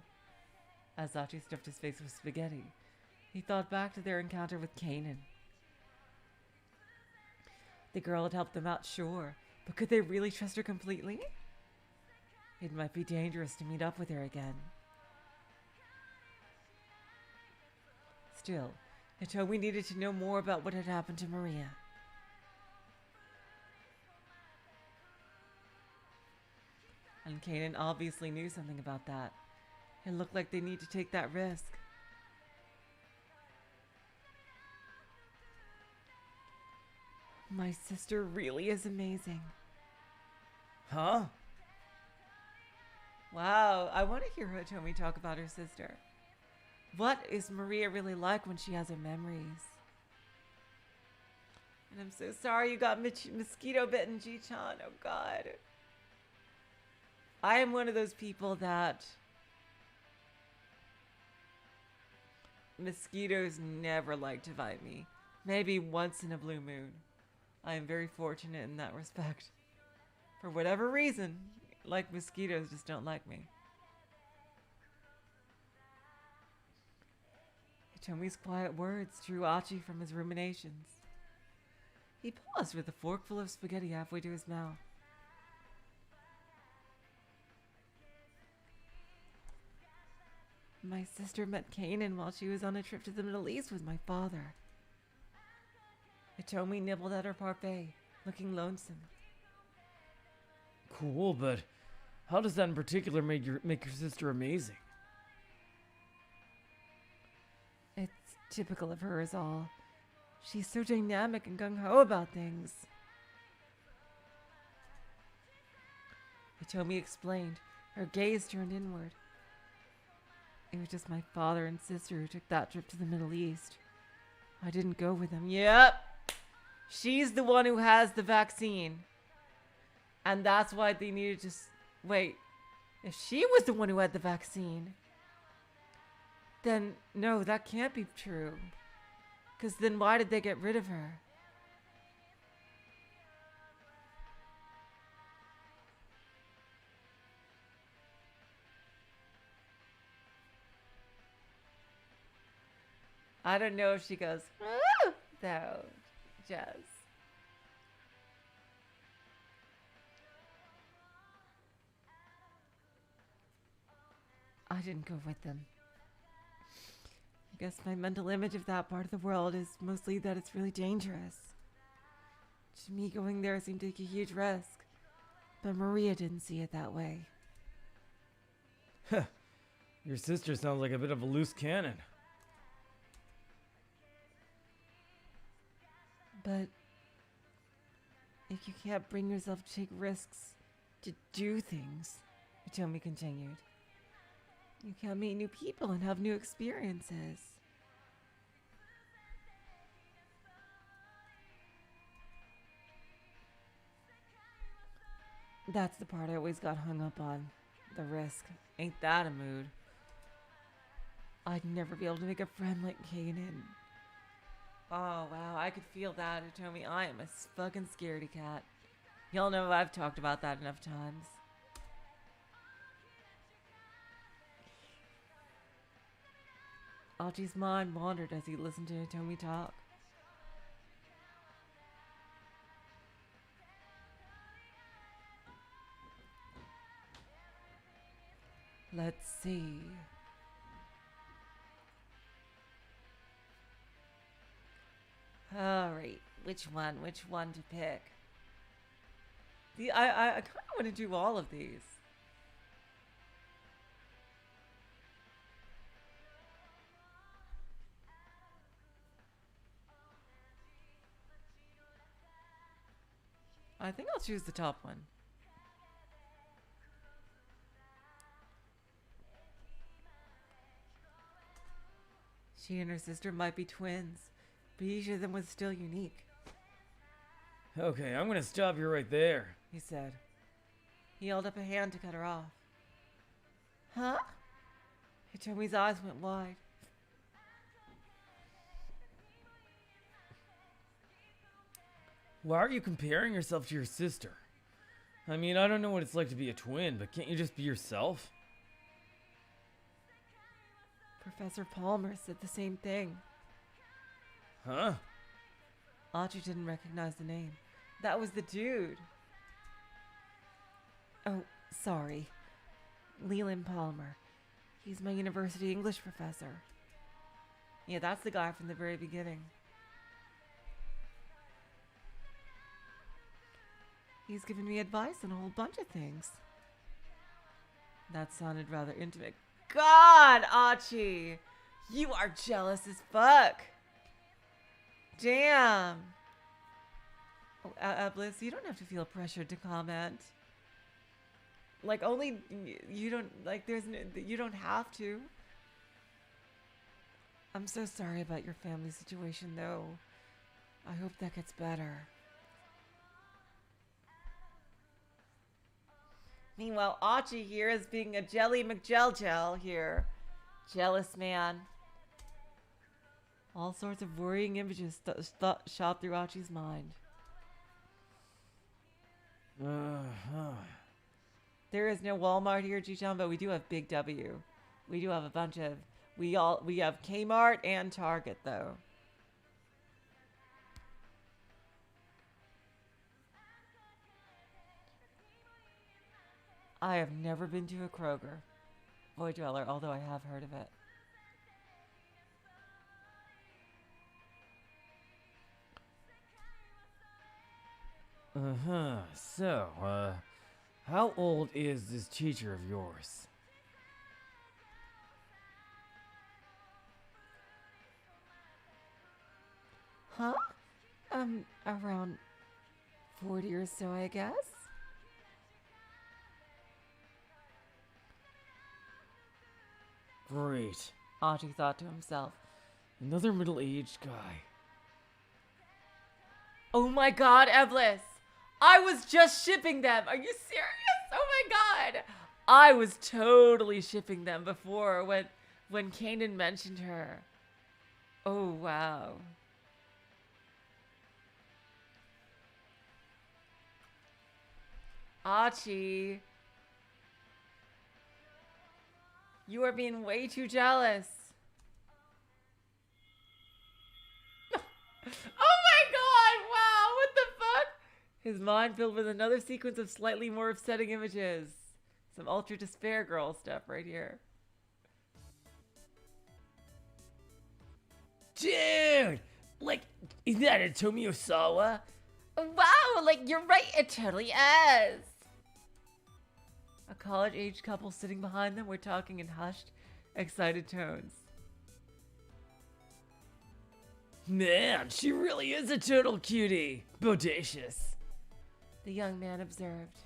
As Achi stuffed his face with spaghetti, he thought back to their encounter with Canaan. The girl had helped them out, sure, but could they really trust her completely? It might be dangerous to meet up with her again. Still, Hitomi needed to know more about what had happened to Maria. And Canaan obviously knew something about that. It looked like they need to take that risk. My sister really is amazing. Huh? Wow, I want to hear Hitomi talk about her sister. What is Maria really like when she has her memories? And I'm so sorry you got mosquito bitten, Ji-chan. Oh God. I am one of those people that mosquitoes never like to bite me. Maybe once in a blue moon. I am very fortunate in that respect. For whatever reason, like mosquitoes just don't like me. Hitomi's quiet words drew Achi from his ruminations. He paused with a forkful of spaghetti halfway to his mouth. My sister met Canaan while she was on a trip to the Middle East with my father. Hitomi nibbled at her parfait, looking lonesome. Cool, but how does that in particular make your sister amazing? It's typical of her is all. She's so dynamic and gung-ho about things. Hitomi explained, her gaze turned inward. It was just my father and sister who took that trip to the Middle East. I didn't go with them. Yep. She's the one who has the vaccine. And that's why they needed to wait. If she was the one who had the vaccine, then no, that can't be true. Because then why did they get rid of her? I don't know if she goes, "Woo!" though, Jess. I didn't go with them. I guess my mental image of that part of the world is mostly that it's really dangerous. To me, going there seemed like a huge risk, but Maria didn't see it that way. Your sister sounds like a bit of a loose cannon. But if you can't bring yourself to take risks, to do things, Hitomi continued, you can't meet new people and have new experiences. That's the part I always got hung up on. The risk. Ain't that a mood? I'd never be able to make a friend like Canaan. Oh, wow, I could feel that, Hitomi. I am a fucking scaredy cat. Y'all know I've talked about that enough times. Achi's mind wandered as he listened to Hitomi talk. Let's see. Alright, Which one? Which one to pick? I kind of want to do all of these. I think I'll choose the top one. She and her sister might be twins, but each of them was still unique, Okay, I'm gonna stop you right there. he said. He held up a hand to cut her off. Huh? Hitomi's eyes went wide. Why are you comparing yourself to your sister? I mean, I don't know what it's like to be a twin, but can't you just be yourself? Professor Palmer said the same thing. Huh? Achi didn't recognize the name. That was the dude. Oh, sorry. Leland Palmer. He's my university English professor. Yeah, that's the guy from the very beginning. He's given me advice on a whole bunch of things. That sounded rather intimate. God, Achi! You are jealous as fuck! Damn! Oh, Bliss, you don't have to feel pressured to comment. Like, only you don't, like, you don't have to. I'm so sorry about your family situation, though. I hope that gets better. Meanwhile, Achi here is being a jelly McJell here. Jealous man. All sorts of worrying images shot through Achi's mind. There is no Walmart here, G-Town, but we do have Big W. We do have a bunch of... We have Kmart and Target, though. I have never been to a Kroger. Void Dweller, although I have heard of it. So, how old is this teacher of yours? Huh? Around 40 or so, I guess? Great. Achi thought to himself. Another middle-aged guy. Oh my god, Eblis! I was just shipping them! Are you serious? Oh my god! I was totally shipping them before when Canaan mentioned her. Oh wow. Achi. You are being way too jealous. Oh my god, wow, what the fuck? His mind filled with another sequence of slightly more upsetting images. Some ultra despair girl stuff right here. Dude! Like, is that Hitomi Osawa? Wow, like you're right, it totally is. A college-aged couple sitting behind them were talking in hushed, excited tones. Man, she really is a total cutie. Bodacious. The young man observed.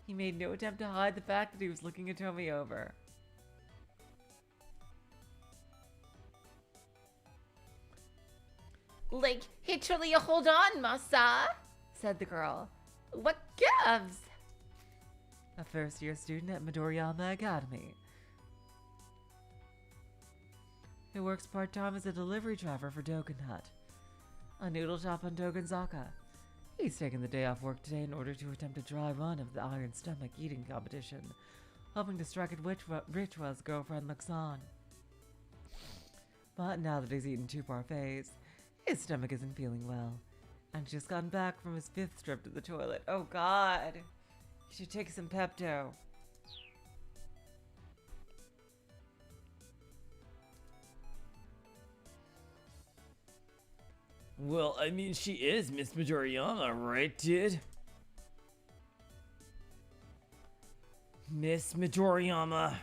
He made no attempt to hide the fact that he was looking Hitomi over. Like, literally, hold on, Masa, said the girl. What gives? A first-year student at Midoriyama Academy, who works part-time as a delivery driver for Dogen Hut, a noodle shop on Dogenzaka. He's taken the day off work today in order to attempt a dry run of the Iron Stomach eating competition, hoping to strike it rich while his girlfriend looks on. But now that he's eaten 2 parfaits, his stomach isn't feeling well, and just gotten back from his 5th trip to the toilet. Oh god! You should take some Pepto. Well, I mean, she is Miss Midoriyama, right, dude? Miss Midoriyama.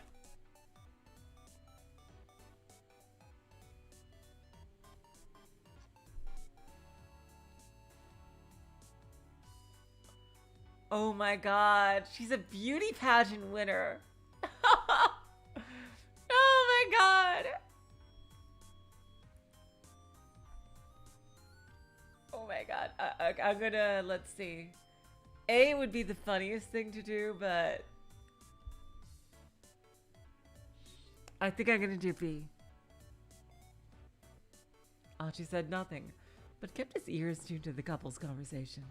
Oh my god, she's a beauty pageant winner. Oh my god. Oh my god. I'm gonna, let's see. A would be the funniest thing to do, but I think I'm gonna do B. Achi said nothing, but kept his ears tuned to the couple's conversation.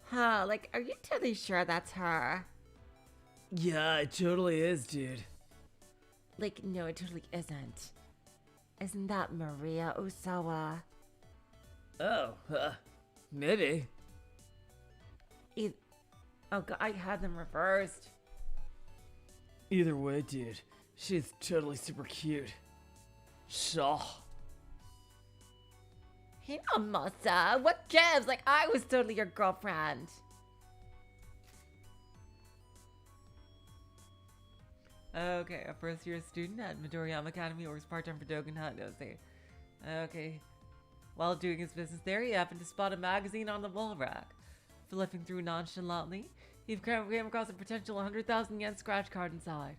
Huh, like, are you totally sure that's her? Yeah, it totally is, dude. Like, no, it totally isn't. Isn't that Maria Osawa? Oh, maybe. Oh god, I had them reversed. Either way, dude, she's totally super cute. Shaw. Hinamasa, what gives? Like, I was totally your girlfriend. Okay, a first-year student at Midoriyama Academy works part-time for Dogen Handoze. Okay. While doing his business there, he happened to spot a magazine on the wall rack. Flipping through nonchalantly, he came across a potential 100,000 yen scratch card inside.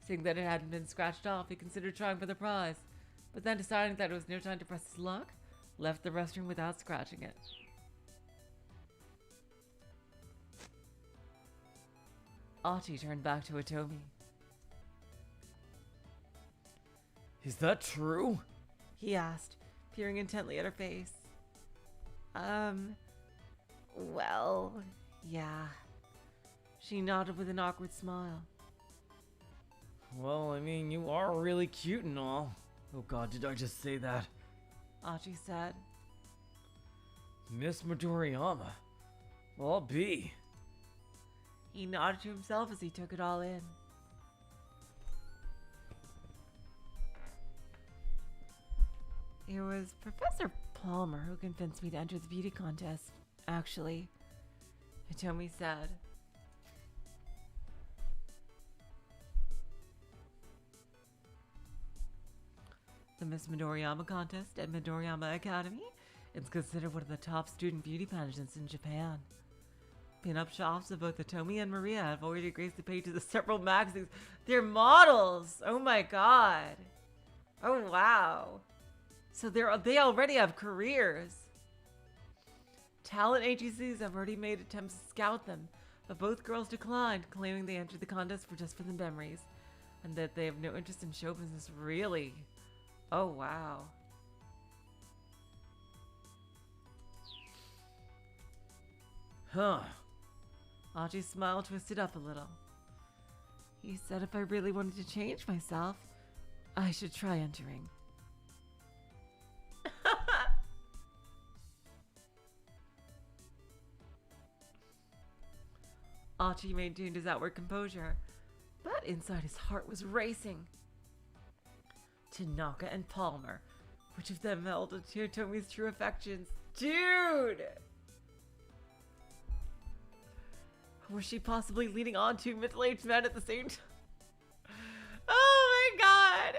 Seeing that it hadn't been scratched off, he considered trying for the prize, but then deciding that it was no time to press his luck, left the restroom without scratching it. Achi turned back to Hitomi. Is that true? He asked, peering intently at her face. Well, yeah. She nodded with an awkward smile. Well, I mean, you are really cute and all. Oh god, did I just say that? Achi said. Miss Midoriyama. Well, I'll be. He nodded to himself as he took it all in. It was Professor Palmer who convinced me to enter the beauty contest, actually, Hitomi said. The Miss Midoriyama contest at Midoriyama Academy is considered one of the top student beauty pageants in Japan. Pin-up shops of both Hitomi and Maria have already graced the pages of several magazines. They're models! Oh my god! Oh wow! So they already have careers. Talent agencies have already made attempts to scout them, but both girls declined, claiming they entered the contest just for the memories, and that they have no interest in show business, really. Oh, wow. Huh. Achi's smile twisted up a little. He said if I really wanted to change myself, I should try entering. Achi maintained his outward composure, but inside his heart was racing. Tanaka and Palmer, which of them held to Tomi's true affections? Dude! Was she possibly leading on to middle-aged men at the same time? Oh my god!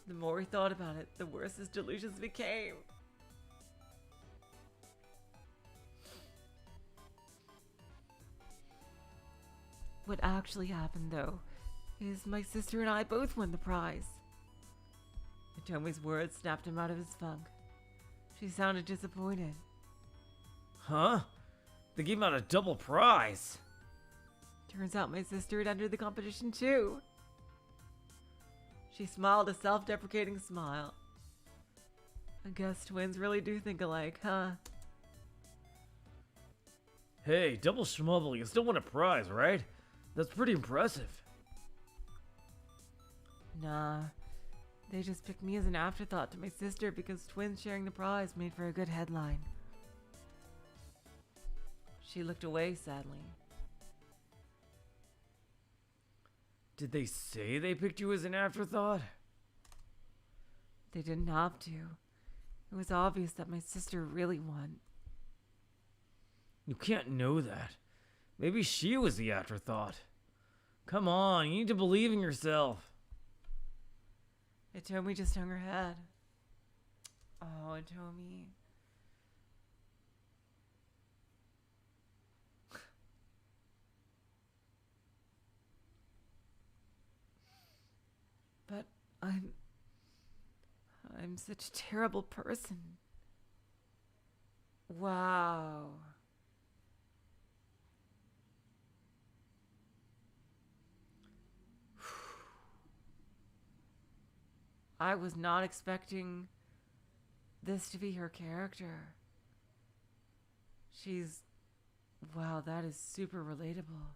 The more he thought about it, the worse his delusions became. What actually happened, though, is my sister and I both won the prize. Hitomi's words snapped him out of his funk. She sounded disappointed. Huh? They gave out a double prize. Turns out my sister had entered the competition too. She smiled a self-deprecating smile. I guess twins really do think alike, huh? Hey, double schmubble, you still won a prize, right? That's pretty impressive. Nah, they just picked me as an afterthought to my sister because twins sharing the prize made for a good headline. She looked away sadly. Did they say they picked you as an afterthought? They didn't have to. It was obvious that my sister really won. You can't know that. Maybe she was the afterthought. Come on, you need to believe in yourself. Hitomi just hung her head. Oh, Hitomi. But I'm such a terrible person. Wow. I was not expecting this to be her character. Wow, that is super relatable.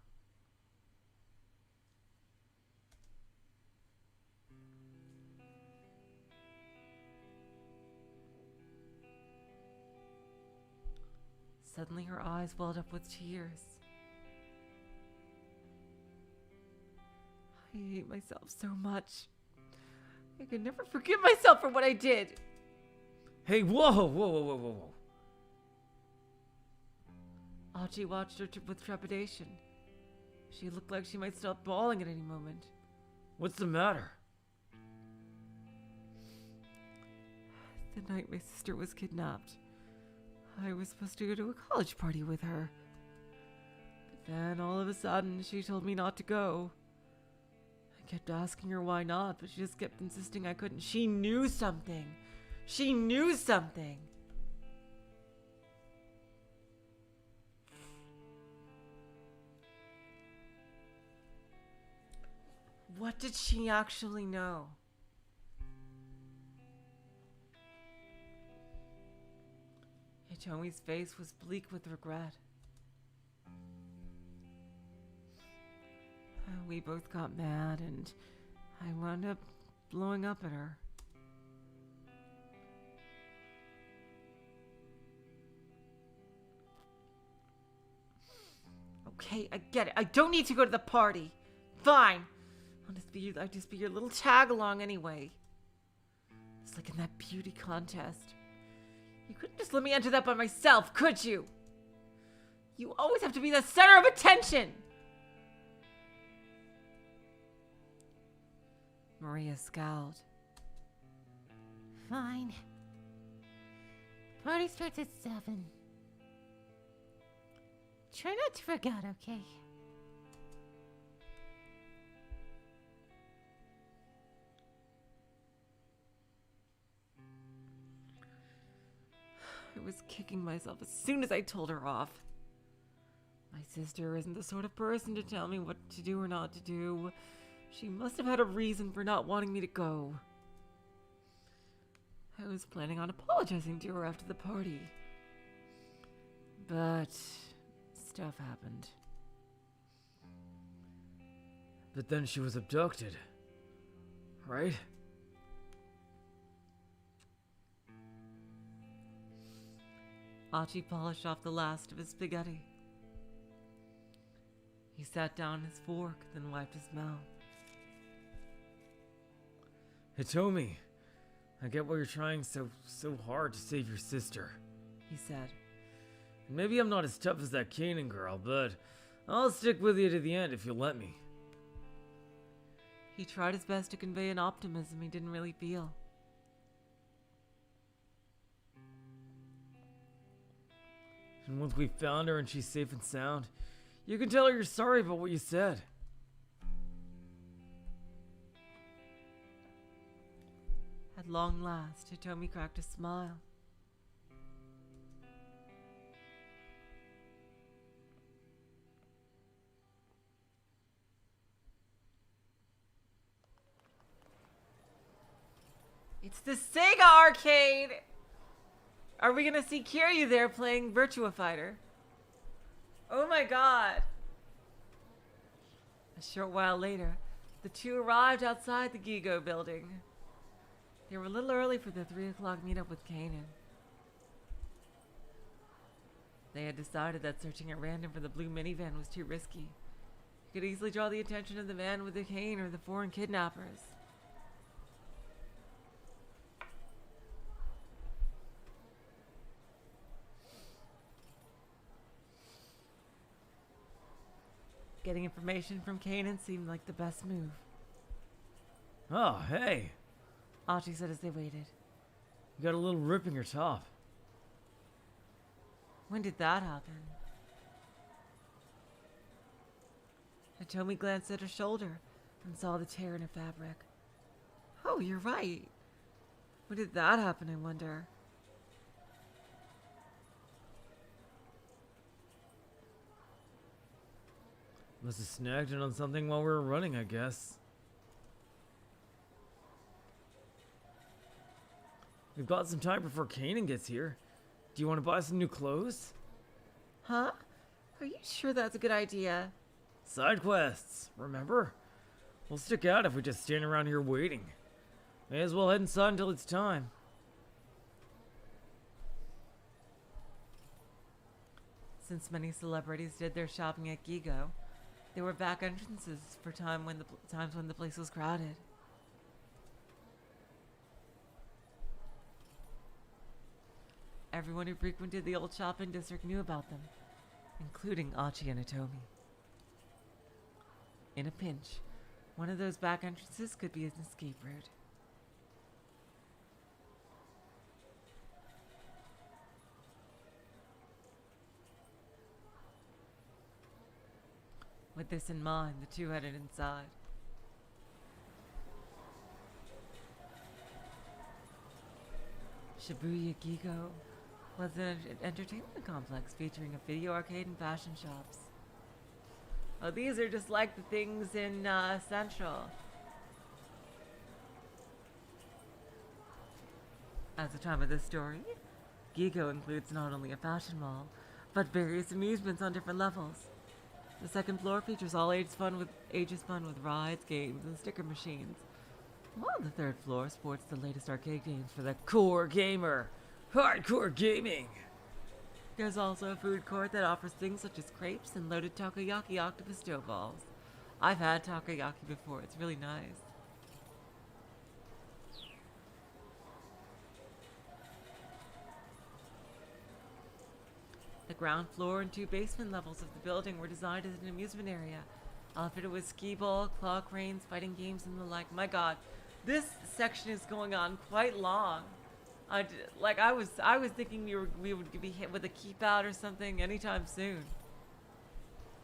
Suddenly her eyes welled up with tears. I hate myself so much. I could never forgive myself for what I did. Hey, whoa. Achi watched her with trepidation. She looked like she might stop bawling at any moment. What's the matter? The night my sister was kidnapped, I was supposed to go to a college party with her. But then all of a sudden, she told me not to go. I kept asking her why not, but she just kept insisting I couldn't. She knew something. She knew something. What did she actually know? Hitomi's face was bleak with regret. We both got mad and I wound up blowing up at her. Okay, I get it. I don't need to go to the party. Fine. I'll just be your little tag along anyway. It's like in that beauty contest. You couldn't just let me enter that by myself, could you? You always have to be the center of attention. Maria scowled. Fine. Party starts at 7. Try not to forget, okay? I was kicking myself as soon as I told her off. My sister isn't the sort of person to tell me what to do or not to do. She must have had a reason for not wanting me to go. I was planning on apologizing to her after the party. But stuff happened. But then she was abducted, right? Achi polished off the last of his spaghetti. He sat down his fork, then wiped his mouth. Hitomi, I get why you're trying so hard to save your sister, He said. And maybe I'm not as tough as that Canaan girl, but I'll stick with you to the end if you'll let me. He tried his best to convey an optimism he didn't really feel. And once we found her and she's safe and sound, you can tell her you're sorry about what you said. At long last, Hitomi cracked a smile. It's the Sega arcade! Are we gonna see Kiryu there playing Virtua Fighter? Oh my god! A short while later, the two arrived outside the Gigo building. They were a little early for the 3 o'clock meetup with Canaan. They had decided that searching at random for the blue minivan was too risky. He could easily draw the attention of the man with the cane or the foreign kidnappers. Getting information from Canaan seemed like the best move. Oh, hey. Achi said as they waited. You got a little rip in your top. When did that happen? Hitomi glanced at her shoulder and saw the tear in her fabric. Oh, you're right. When did that happen, I wonder? Must have snagged it on something while we were running, I guess. We've got some time before Canaan gets here. Do you want to buy some new clothes? Huh? Are you sure that's a good idea? Side quests, remember? We'll stick out if we just stand around here waiting. May as well head inside until it's time. Since many celebrities did their shopping at Gigo, there were back entrances for times when the place was crowded. Everyone who frequented the old shopping district knew about them, including Achi and Hitomi. In a pinch, one of those back entrances could be an escape route. With this in mind, the two headed inside. Shibuya Gigo was an entertainment complex featuring a video arcade and fashion shops. Oh, these are just like the things in Central. At the time of this story, Gigo includes not only a fashion mall, but various amusements on different levels. The second floor features all ages fun with rides, games, and sticker machines. While the third floor sports the latest arcade games for the core gamer. Hardcore gaming! There's also a food court that offers things such as crepes and loaded takoyaki octopus dough balls. I've had takoyaki before, it's really nice. The ground floor and two basement levels of the building were designed as an amusement area, outfitted with skee ball, claw cranes, fighting games, and the like. My god, this section is going on quite long. I was thinking we would be hit with a keep out or something anytime soon.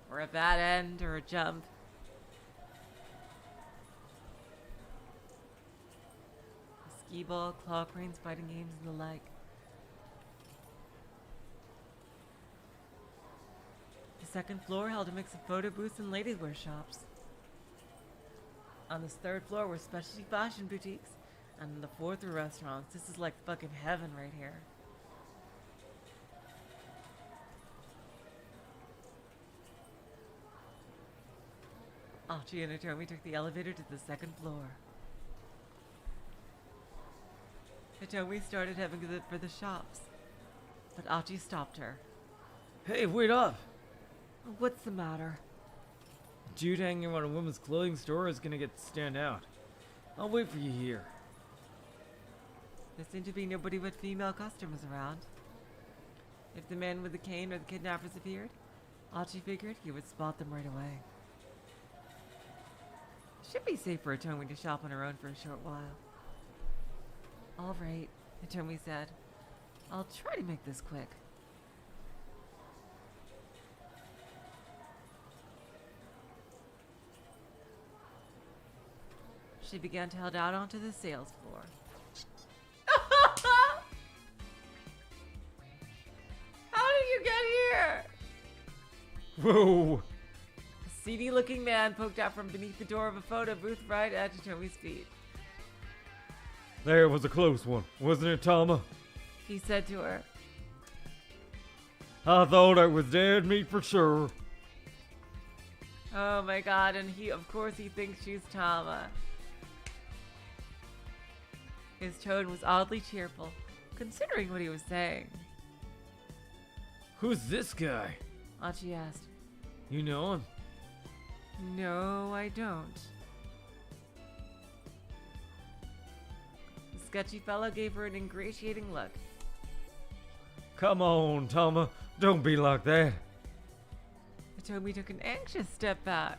Or a bad end or a jump. Skee ball, claw cranes, fighting games, and the like. The second floor held a mix of photo booths and ladieswear shops. On this third floor were specialty fashion boutiques, and on the fourth were restaurants. This is like fucking heaven right here. Achi and Hitomi took the elevator to the second floor. Hitomi started heading for the shops, but Achi stopped her. Hey, wait up! What's the matter? Dude hanging around a women's clothing store is gonna stand out. I'll wait for you here. There seemed to be nobody but female customers around. If the man with the cane or the kidnappers appeared, Achi figured he would spot them right away. It should be safe for Hitomi to shop on her own for a short while. All right, Hitomi said. I'll try to make this quick. She began to head out onto the sales floor. How did you get here? Whoa! A seedy-looking man poked out from beneath the door of a photo booth right at Hitomi's feet. There was a close one, wasn't it, Tama? He said to her. I thought I was dead meat for sure. Oh my god, and of course he thinks she's Tama. His tone was oddly cheerful, considering what he was saying. Who's this guy? Achi asked. You know him? No, I don't. The sketchy fellow gave her an ingratiating look. Come on, Tama. Don't be like that. Hitomi took an anxious step back.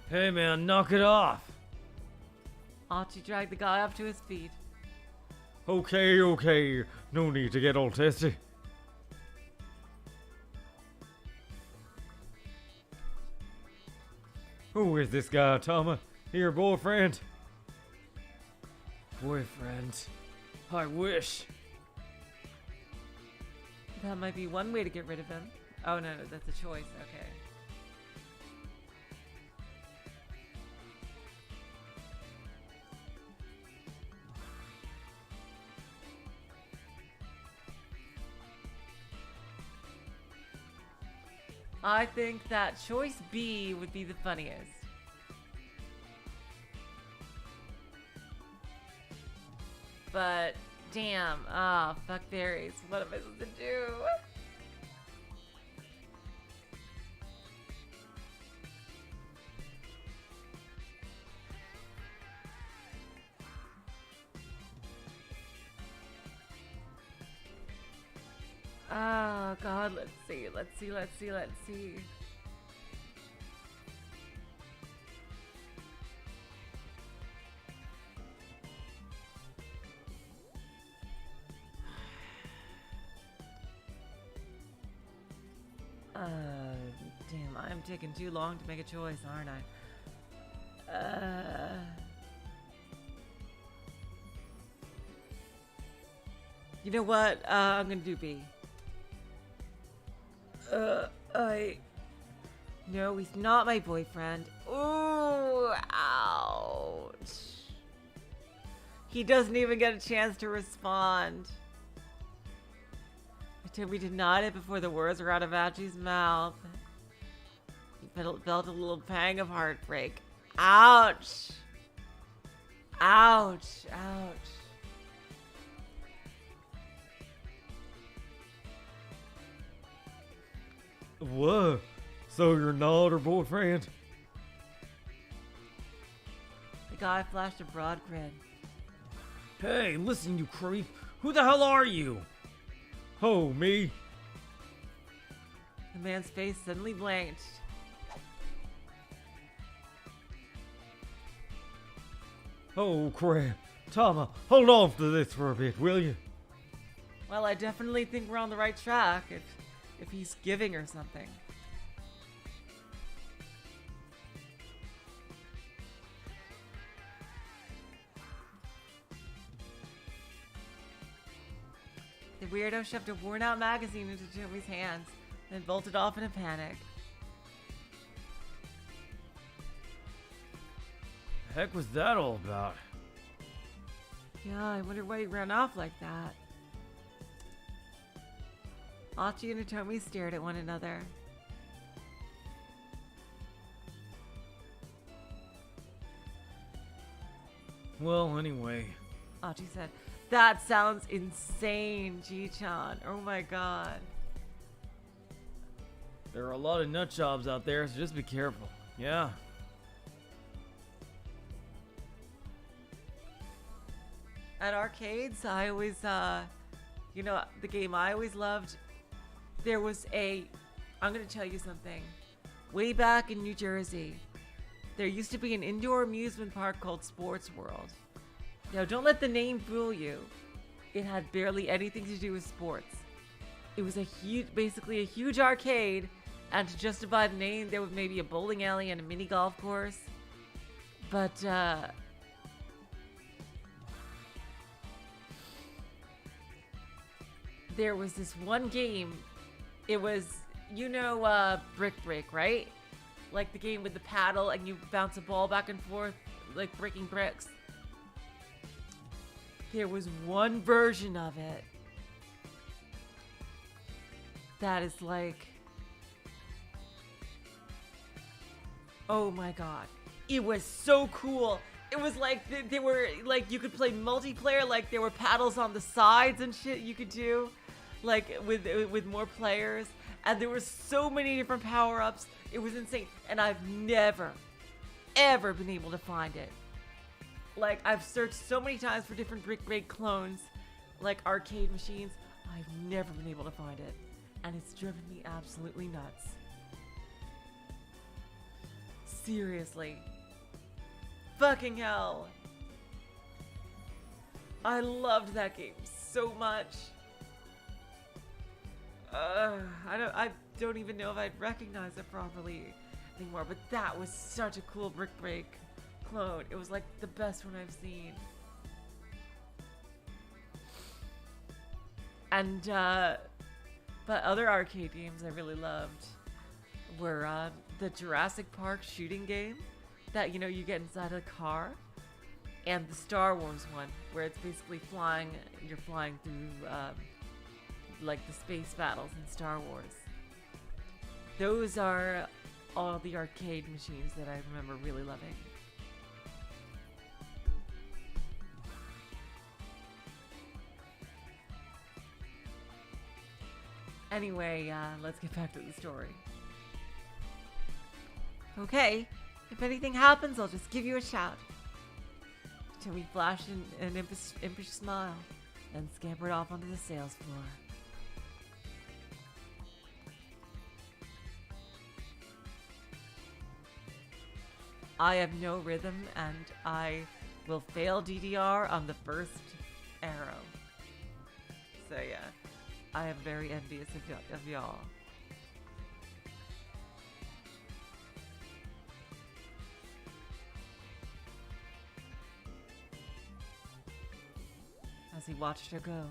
Hey man, knock it off. Achi dragged the guy up to his feet. Okay. No need to get all testy. Who is this guy, Tama? Your boyfriend? Boyfriend. I wish. That might be one way to get rid of him. Oh no, that's a choice. Okay. I think that choice B would be the funniest. But, damn. Fuck berries. What am I supposed to do? Oh, God. Let's see. Damn, I'm taking too long to make a choice, aren't I? You know what? I'm gonna do B. No, he's not my boyfriend. Ooh, ouch. He doesn't even get a chance to respond. We did not it before the words were out of Achi's mouth. He felt a little pang of heartbreak. Ouch! Ouch! Ouch! Whoa. So you're not her boyfriend? The guy flashed a broad grin. Hey, listen, you creep. Who the hell are you? Oh, me? The man's face suddenly blanched. Oh, crap. Tama, hold on to this for a bit, will you? Well, I definitely think we're on the right track if he's giving her something. The weirdo shoved a worn-out magazine into Tomi's hands, then bolted off in a panic. The heck was that all about? Yeah, I wonder why he ran off like that. Achi and Hitomi stared at one another. Well, anyway. Achi said, "That sounds insane, Ji-chan. Oh my god." There are a lot of nut jobs out there, so just be careful. Yeah. At arcades, I always, the game I always loved, there was I'm gonna tell you something. Way back in New Jersey, there used to be an indoor amusement park called Sports World. Now, don't let the name fool you. It had barely anything to do with sports. It was basically a huge arcade, and to justify the name, there was maybe a bowling alley and a mini golf course. But, there was this one game. It was, Brick Break, right? Like the game with the paddle and you bounce a ball back and forth, like breaking bricks. There was one version of it that is like, oh my god. It was so cool. It was like, they were, like, you could play multiplayer, like there were paddles on the sides and shit you could do, like with more players. And there were so many different power-ups. It was insane. And I've never, ever been able to find it. Like, I've searched so many times for different Brick Break clones, like arcade machines. I've never been able to find it. And it's driven me absolutely nuts. Seriously. Fucking hell. I loved that game so much. I don't even know if I'd recognize it properly anymore, but that was such a cool Brick Break clone. It was like the best one I've seen. And, but other arcade games I really loved were the Jurassic Park shooting game that, you know, you get inside a car, and the Star Wars one where it's basically flying, you're flying through like the space battles in Star Wars. Those are all the arcade machines that I remember really loving. Anyway, let's get back to the story. Okay, if anything happens, I'll just give you a shout. Hitomi flashed an impish smile, then scampered off onto the sales floor. I have no rhythm, and I will fail DDR on the first arrow. So yeah, I am very envious of y'all. As he watched her go,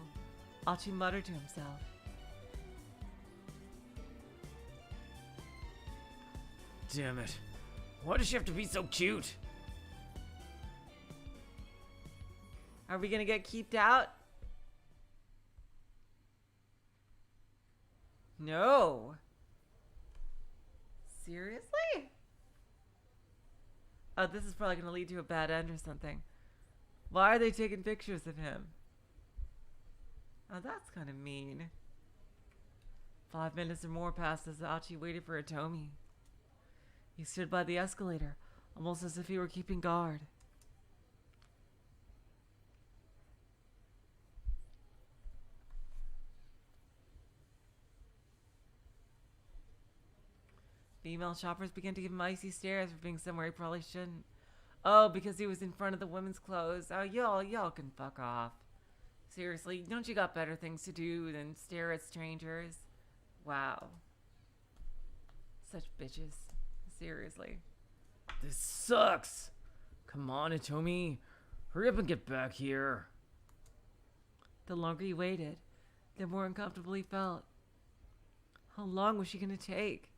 Achi muttered to himself. Damn it. Why does she have to be so cute? Are we gonna get keeped out? No. Seriously? Oh, this is probably gonna lead to a bad end or something. Why are they taking pictures of him? Oh, that's kind of mean. 5 minutes or more passed as Achi waited for Hitomi. He stood by the escalator, almost as if he were keeping guard. Female shoppers began to give him icy stares for being somewhere he probably shouldn't. Oh, because he was in front of the women's clothes. Oh, y'all can fuck off. Seriously, don't you got better things to do than stare at strangers? Wow. Such bitches. Seriously. This sucks. Come on, Hitomi. Hurry up and get back here. The longer he waited, the more uncomfortable he felt. How long was she going to take?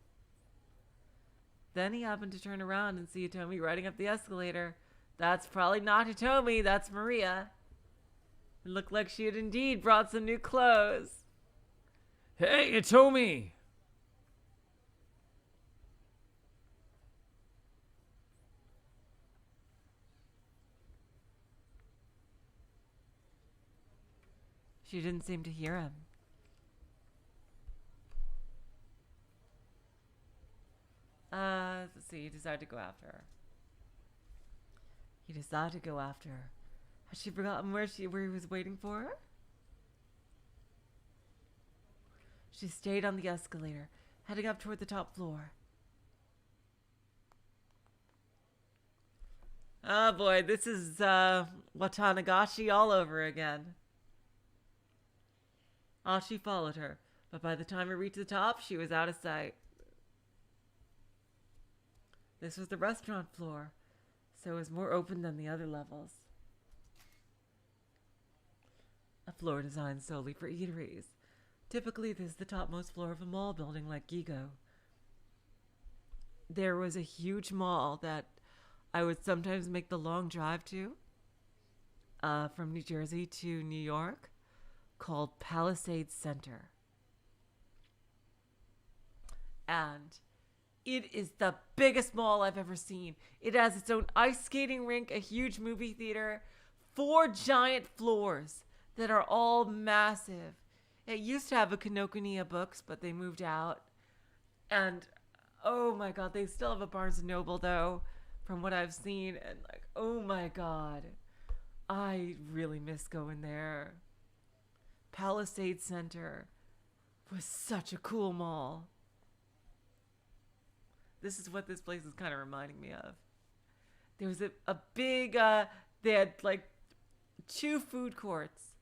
Then he happened to turn around and see Hitomi riding up the escalator. That's probably not Hitomi, that's Maria. It looked like she had indeed brought some new clothes. Hey, Hitomi! She didn't seem to hear him. Let's see, he decided to go after her. Had she forgotten where he was waiting for her? She stayed on the escalator, heading up toward the top floor. Oh boy, this is Watanagashi all over again. Achi followed her, but by the time he reached the top, she was out of sight. This was the restaurant floor, so it was more open than the other levels. A floor designed solely for eateries. Typically, this is the topmost floor of a mall building like Gigo. There was a huge mall that I would sometimes make the long drive to, from New Jersey to New York, called Palisades Center. And it is the biggest mall I've ever seen. It has its own ice skating rink, a huge movie theater, 4 giant floors that are all massive. It used to have a Kinokuniya Books, but they moved out. And oh my god, they still have a Barnes & Noble though, from what I've seen. And like, oh my god, I really miss going there. Palisade Center was such a cool mall. This is what this place is kind of reminding me of. There was a big, they had like 2 food courts.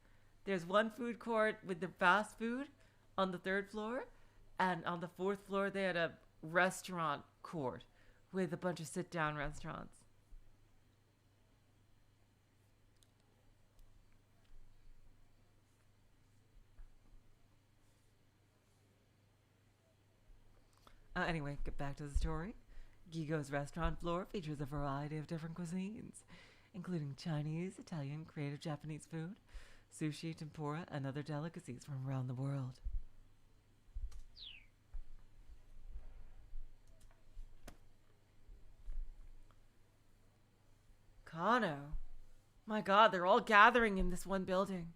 There's one food court with the fast food on the 3rd floor. And on the 4th floor, they had a restaurant court with a bunch of sit-down restaurants. Anyway, get back to the story. Gigo's restaurant floor features a variety of different cuisines, including Chinese, Italian, creative Japanese food, sushi, tempura, and other delicacies from around the world. Kano. My god, they're all gathering in this one building.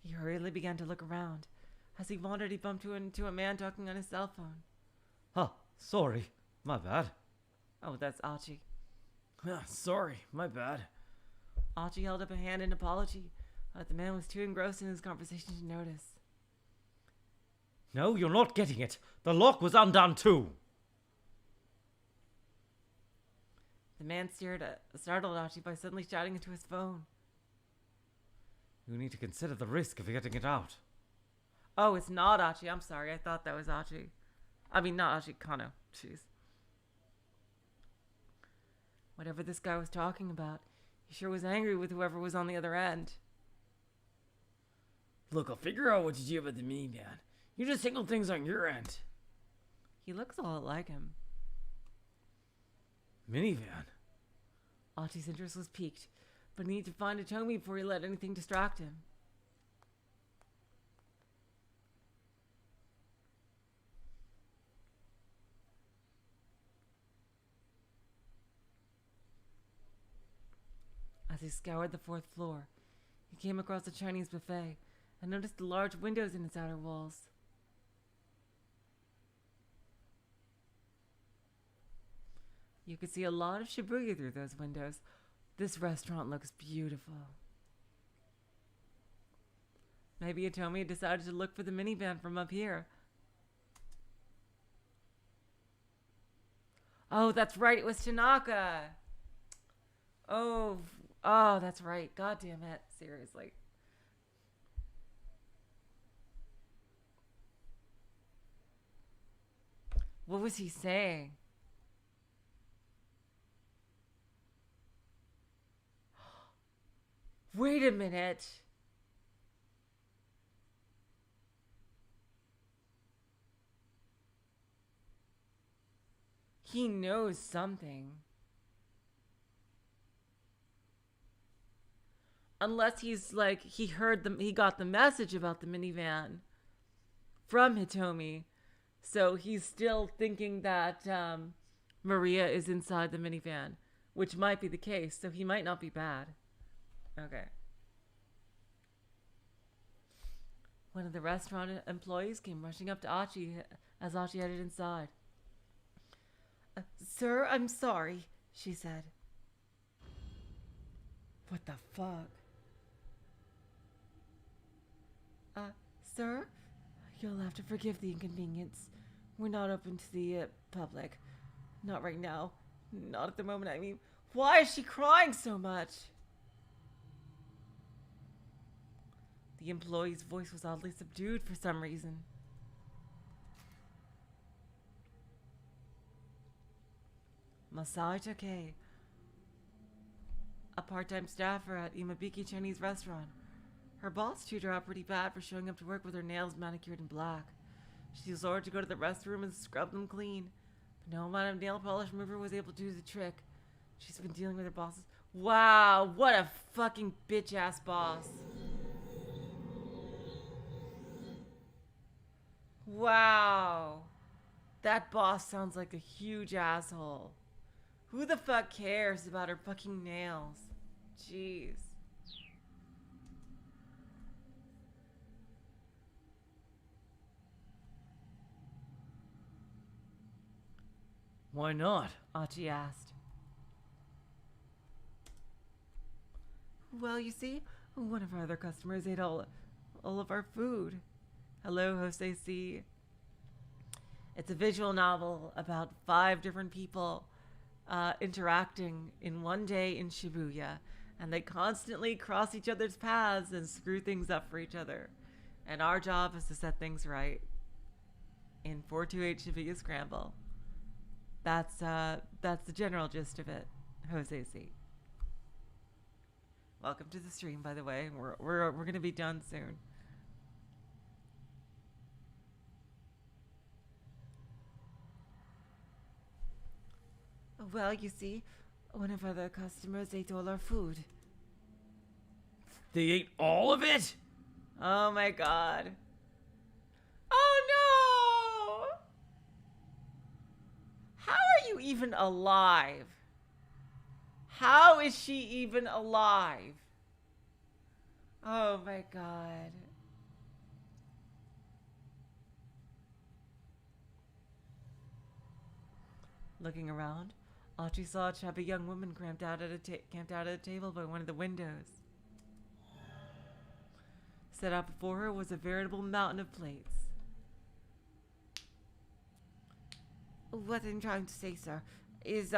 He hurriedly began to look around. As he wandered, he bumped into a man talking on his cell phone. Huh, sorry. My bad. Oh, that's Achi. Sorry, my bad. Achi held up a hand in apology, but the man was too engrossed in his conversation to notice. No, you're not getting it. The lock was undone too. The man startled Achi by suddenly shouting into his phone. You need to consider the risk of getting it out. Oh, it's not Achi. I'm sorry. I thought that was Achi. I mean, not Achi, Kano. Jeez. Whatever this guy was talking about, he sure was angry with whoever was on the other end. Look, I'll figure out what to do about the minivan. You just handle things on your end. He looks a lot like him. Minivan? Achi's interest was piqued, but he needed to find Hitomi before he let anything distract him. As he scoured the 4th floor, he came across a Chinese buffet and noticed the large windows in its outer walls. You could see a lot of Shibuya through those windows. This restaurant looks beautiful. Maybe Hitomi decided to look for the minivan from up here. Oh, that's right. It was Tanaka. Oh, that's right. God damn it. Seriously. What was he saying? Wait a minute. He knows something. Unless he's like, he got the message about the minivan from Hitomi. So he's still thinking that Maria is inside the minivan, which might be the case. So he might not be bad. Okay. One of the restaurant employees came rushing up to Achi as Achi headed inside. Sir, I'm sorry, she said. What the fuck? Sir, you'll have to forgive the inconvenience. We're not open to the public. Not right now. Not at the moment, I mean. Why is she crying so much? The employee's voice was oddly subdued for some reason. Masai Takei, a part-time staffer at Imabiki Chinese restaurant. Her boss treated her out pretty bad for showing up to work with her nails manicured in black. She was ordered to go to the restroom and scrub them clean, but no amount of nail polish remover was able to do the trick. She's been dealing with her bosses. Wow, what a fucking bitch-ass boss. Wow. That boss sounds like a huge asshole. Who the fuck cares about her fucking nails? Jeez. Why not? Achi asked. Well, you see, one of our other customers ate all of our food. Hello, Jose C. It's a visual novel about 5 different people interacting in one day in Shibuya, and they constantly cross each other's paths and screw things up for each other. And our job is to set things right in 428 Shibuya Scramble. That's the general gist of it, Jose C. Welcome to the stream, by the way. We're gonna be done soon. Well, you see, one of our other customers ate all our food. They ate all of it? Oh my god. Oh no! How are you even alive? How is she even alive? Oh my god. Looking around, Achi saw a chubby young woman camped out at a table by one of the windows. Set out before her was a veritable mountain of plates. What I'm trying to say, sir, is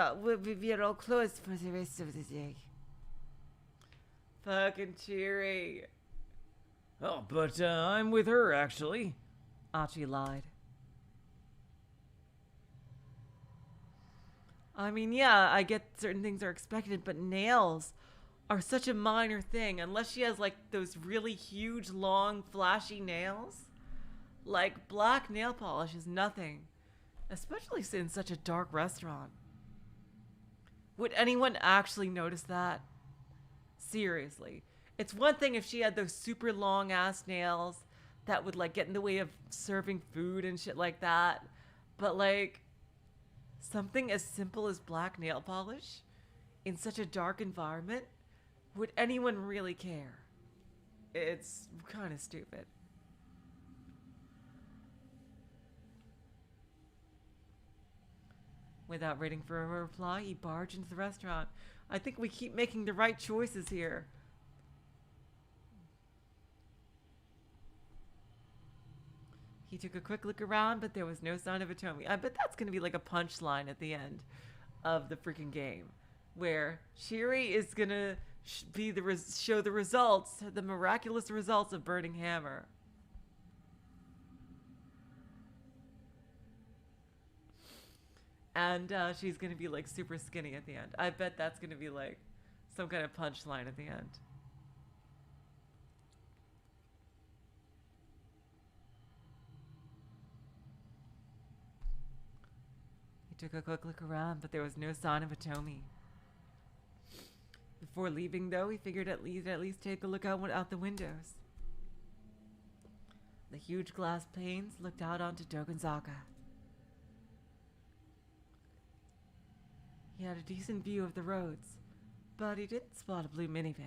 we are all closed for the rest of the day. Fucking cheery. Oh, but I'm with her, actually. Achi lied. I mean, yeah, I get certain things are expected, but nails are such a minor thing. Unless she has, like, those really huge, long, flashy nails. Like, black nail polish is nothing. Especially in such a dark restaurant. Would anyone actually notice that? Seriously. It's one thing if she had those super long-ass nails that would, like, get in the way of serving food and shit like that. But, like, something as simple as black nail polish in such a dark environment, would anyone really care? It's kind of stupid. Without waiting for a reply, he barged into the restaurant. I think we keep making the right choices here. He took a quick look around, but there was no sign of Hitomi. I bet that's going to be like a punchline at the end of the freaking game, where Shiri is going to show the results, the miraculous results of Burning Hammer. And she's going to be like super skinny at the end. I bet that's going to be like some kind of punchline at the end. He took a quick look around, but there was no sign of Hitomi. Before leaving, though, he figured at least take a look out the windows. The huge glass panes looked out onto Dogonzaga. He had a decent view of the roads, but he didn't spot a blue minivan.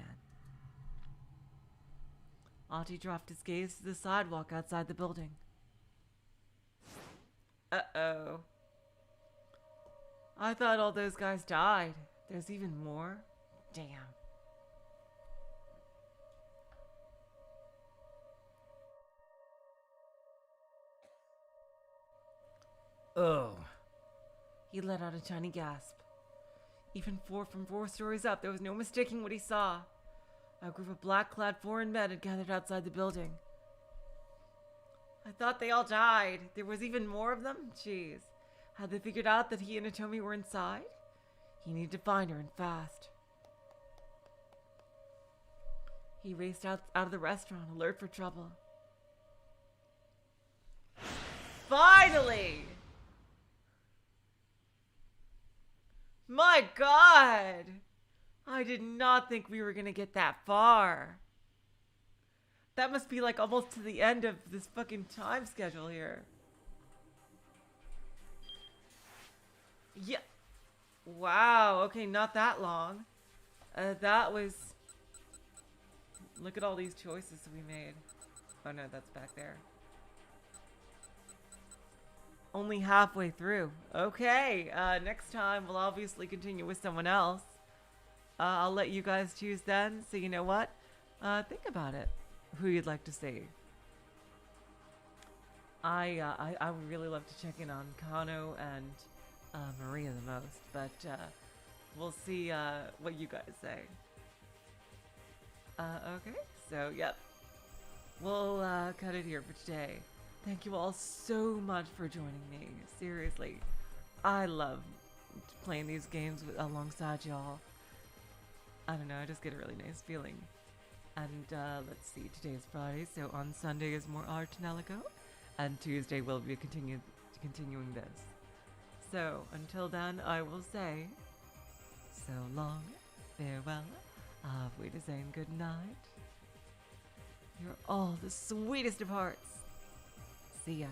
Achi dropped his gaze to the sidewalk outside the building. Uh-oh. I thought all those guys died. There's even more? Damn. Oh. He let out a tiny gasp. Even from 4 stories up, there was no mistaking what he saw. A group of black-clad foreign men had gathered outside the building. I thought they all died. There was even more of them? Jeez. Had they figured out that he and Hitomi were inside? He needed to find her, and fast. He raced out of the restaurant, alert for trouble. Finally! My God! I did not think we were gonna get that far. That must be like almost to the end of this fucking time schedule here. Yeah. Wow. Okay, not that long. That was... Look at all these choices we made. Oh no, that's back there. Only halfway through. Okay, next time we'll obviously continue with someone else. I'll let you guys choose then, so you know what? Think about it. Who you'd like to see. I would really love to check in on Kano and Maria the most, but we'll see what you guys say. Okay, so yep. We'll cut it here for today. Thank you all so much for joining me. Seriously, I love playing these games alongside y'all. I don't know, I just get a really nice feeling. And let's see, today's Friday, so on Sunday is more art in Alico, and Tuesday we'll be continuing this. So until then, I will say, so long, farewell, auf Wiedersehen, good night. You're all the sweetest of hearts. See ya.